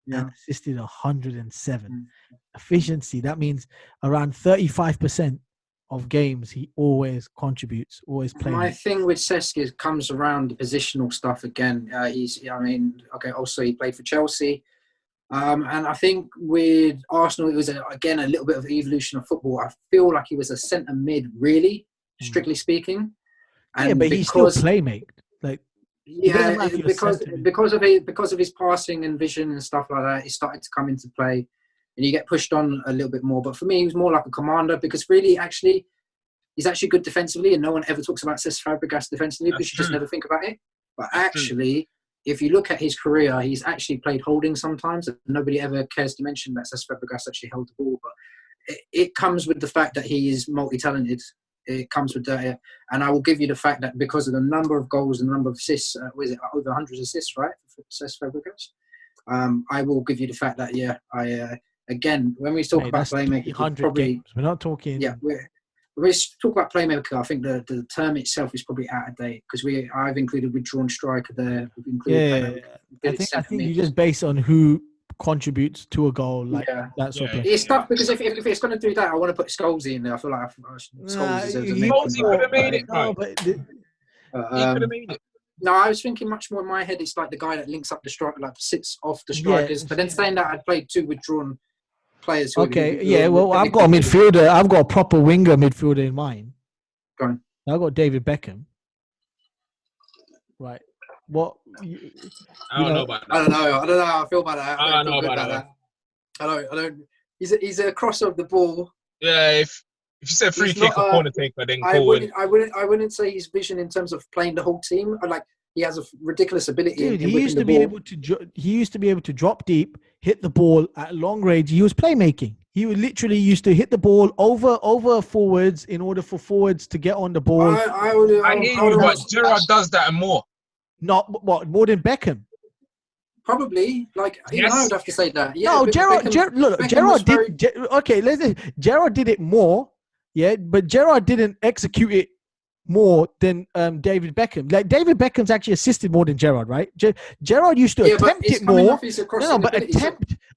and assisted 107. Efficiency, that means around 35% of games he always contributes, always plays. My thing with Cesc comes around the positional stuff again. Also he played for Chelsea. And I think with Arsenal, it was, again, a little bit of evolution of football. I feel like he was a centre mid, really, strictly speaking. And but he still playmate. Like, because of his passing and vision and stuff like that, he started to come into play. And you get pushed on a little bit more. But for me, he was more like a commander because really, actually, he's actually good defensively. And no one ever talks about Cesc Fabregas defensively because you just never think about it. But actually, if you look at his career, he's actually played holding sometimes. And nobody ever cares to mention that Cesc Fabregas actually held the ball. But it comes with the fact that he is multi-talented. It comes with that. And I will give you the fact that because of the number of goals and the number of assists, over 100 assists, right, for Cesc Fabregas? I will give you the fact that, again, when we talk about playmaker, games. We're not talking. Yeah, we talk about playmaker. I think the term itself is probably out of date because I've included withdrawn striker there. We've included playmaker. I think you just base on who contributes to a goal, like that sort of thing. It's tough because if it's going to do that, I want to put Scholes in there. I feel like Scholes deserves a mention. He could have made it. No, but he could have made it. No, I was thinking much more in my head. It's like the guy that links up the striker, like sits off the strikers. But then saying that, I'd played 2 withdrawn players. I've got a midfielder. I've got a proper winger midfielder in mind. Go on. I've got David Beckham. right? What I don't know about I that. don't know. I don't know how I feel about that. I I don't don't feel know good about about that. I don't. He's a crosser of the ball. Yeah, if you said free He's kick not, or corner taker, then I cool. wouldn't say his vision in terms of playing the whole team. He has a ridiculous ability dude, in he whipping used the to be ball. able to he used to be able to drop deep, hit the ball at long range. He was playmaking. He would literally used to hit the ball over forwards in order for forwards to get on the ball. I would I hear you, but Gerrard does that and more. Not what more than Beckham. probably even I would have to say that. Yeah, No, Beckham Gerrard was very. Gerrard did it more, yeah, but Gerrard didn't execute it more than David Beckham. Like David Beckham's actually assisted more than Gerrard, right? Gerrard used to attempt it more. No, but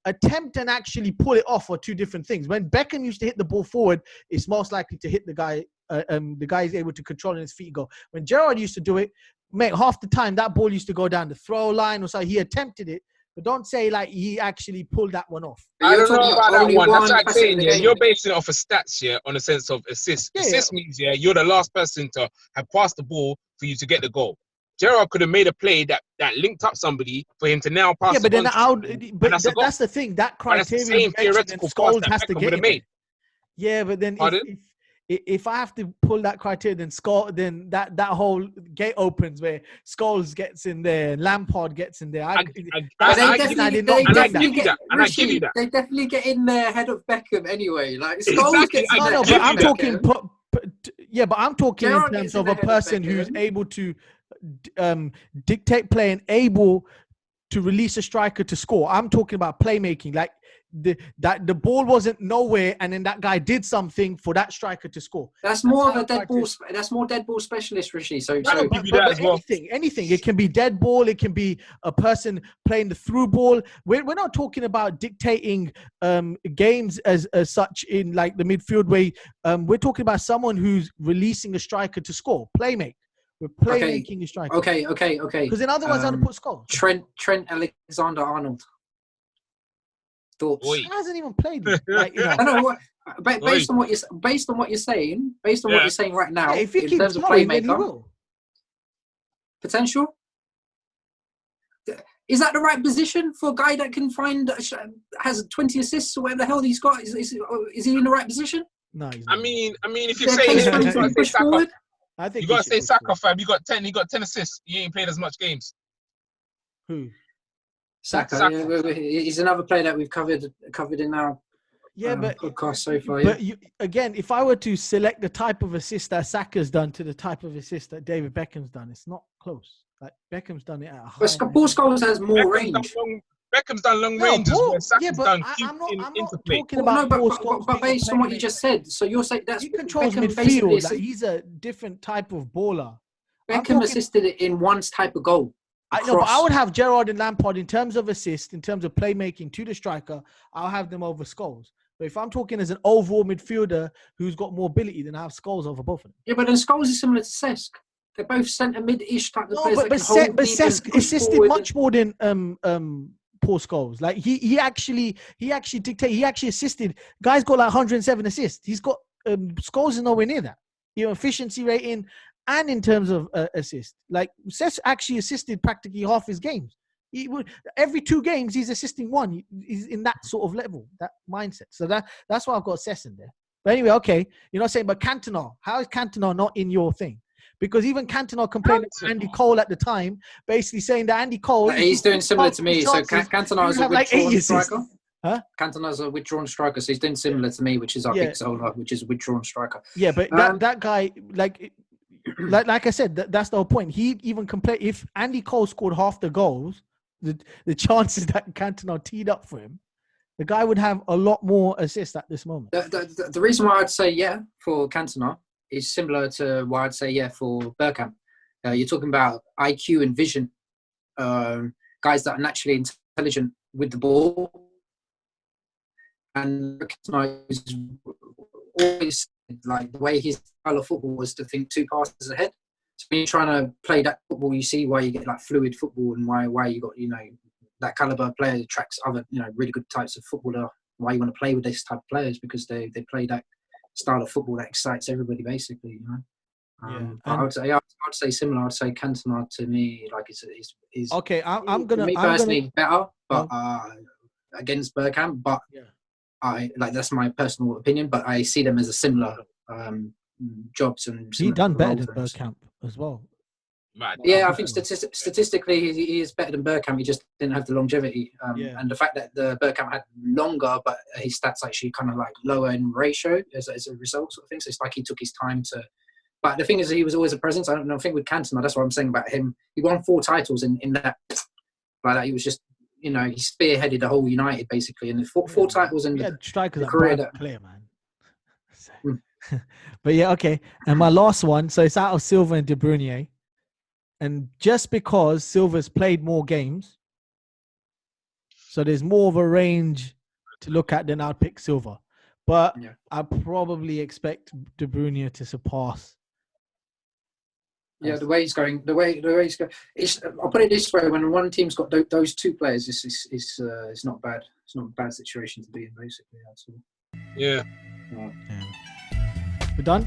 attempt and actually pull it off are two different things. When Beckham used to hit the ball forward, it's most likely to hit the guy. The guy is able to control his feet and go. When Gerrard used to do it, mate, half the time that ball used to go down the throw line or so. He attempted it, but don't say like he actually pulled that one off. I don't know about that one. That's like facet in saying, the yeah, game. you're basing it off of stats, yeah, on a sense of assist. Yeah, Assist means, yeah, you're the last person to have passed the ball for you to get the goal. Gerrard could have made a play that linked up somebody for him to now pass. Yeah, but then that's the thing. That that's the criteria same you mentioned, theoretical then pass Scholes that has to Beckham get would it have made. Yeah, but then Pardon? if I have to pull that criteria, then then that whole gate opens where Scholes gets in there, Lampard gets in there. I give give you that. They definitely get in there ahead of Beckham anyway. Like Exactly, Scholes gets in I there No, give but ahead I'm of talking. Beckham. But I'm talking Gerrard in gets terms of a ahead person who's Beckham. able to dictate play and able to release a striker to score. I'm talking about playmaking, like the ball wasn't nowhere, and then that guy did something for that striker to score. That's more of a dead ball. That's more dead ball specialist, Rishi. So Anything. It can be dead ball. It can be a person playing the through ball. We're not talking about dictating games as such in like the midfield way. We're talking about someone who's releasing a striker to score, playmate. We're playmaking a striker. Okay. Because in other words, I'd put Scholes. Trent Alexander-Arnold. Thoughts? Oi. He hasn't even played. Like, you know. I know. Based on what you're saying right now, Yeah, if he in keeps terms of playing, then he playmaker will. potential, is that the right position for a guy that can has 20 assists or whatever the hell he's got? Is he in the right position? No, he's I not. mean, if Is you're there a case saying for him you to gotta be say pushed Saka, forward? I think you gotta he say should push Saka, forward. fam. He got 10 assists. You ain't played as much games. Who? Saka. Yeah, he's another player that we've covered in our podcast so far. But again, if I were to select the type of assist that Saka's done to the type of assist that David Beckham's done, it's not close. Like Beckham's done it at a high But Paul Scholes has more range. Beckham's done long ranges where Saka's done I'm not interplay. talking about Paul Scholes. But based on what you just said, so you're saying that's he controls Beckham midfield. Like he's a different type of baller. Beckham assisted in one type of goal. I know, but I would have Gerrard and Lampard in terms of assist, in terms of playmaking to the striker. I'll have them over Scholes. But if I'm talking as an overall midfielder who's got more ability, then I have Scholes over both of them. Yeah, but then Scholes is similar to Cesc. They're both centre mid-ish type of players. No, but Cesc assisted much more than Paul Scholes. Like he actually dictated. He actually assisted. Guy's got like 107 assists. He's got Scholes is nowhere near that. Efficiency rating and in terms of assist. Like Cesc actually assisted practically half his games. He would every 2 games he's assisting one. He's in that sort of level, that mindset. So that's why I've got Cesc in there. But anyway, okay, you're not saying, but Cantona, how is Cantona not in your thing? Because even Cantona complained to Andy Cole at the time, basically saying that Andy Cole... He's doing similar to me. So Cantona is a withdrawn striker. Huh? Cantona's a withdrawn striker, so he's doing similar to me, which is our big Zola, which is a withdrawn striker. Yeah, but that guy, like I said, that's the whole point. He even complained, if Andy Cole scored half the goals, the chances that Cantona teed up for him, the guy would have a lot more assists at this moment. The reason why I'd say yeah for Cantona is similar to why I'd say yeah for Bergkamp. You're talking about IQ and vision, guys that are naturally intelligent with the ball. And Cantona is always like the way his style of football was to think 2 passes ahead. So when you're trying to play that football, you see why you get like fluid football and why you got that caliber of player attracts other really good types of footballer. Why you want to play with this type of players, because they play that style of football that excites everybody basically. But I'd say similar. I'd say Cantona to me, like is okay. I'm for me gonna personally better, but against Bergkamp. But yeah. I like that's my personal opinion. But I see them as a similar jobs and He similar done better than roles. Bergkamp as well. Mad. Yeah, I think statistically he is better than Bergkamp. He just didn't have the longevity, Yeah. and the fact that the Bergkamp had longer, but his stats actually kind of like lower in ratio as a result, sort of thing. So it's like he took his time to. But the thing is, he was always a presence. I don't know. I think with Cantona, that's what I'm saying about him. He won 4 titles in that. Like that, he was just, he spearheaded the whole United basically, and four titles in We had strikers the like career Brian that. Clear, man. But yeah, okay. And my last one, so it's out of Silva and De Bruyne. And just because Silva's played more games, so there's more of a range to look at, then I'd pick Silva. But I probably expect De Bruyne to surpass. Yeah, the way he's going. I'll put it this way: when one team's got those 2 players, it's not bad. It's not a bad situation to be in, basically. That's all. Yeah. We're done.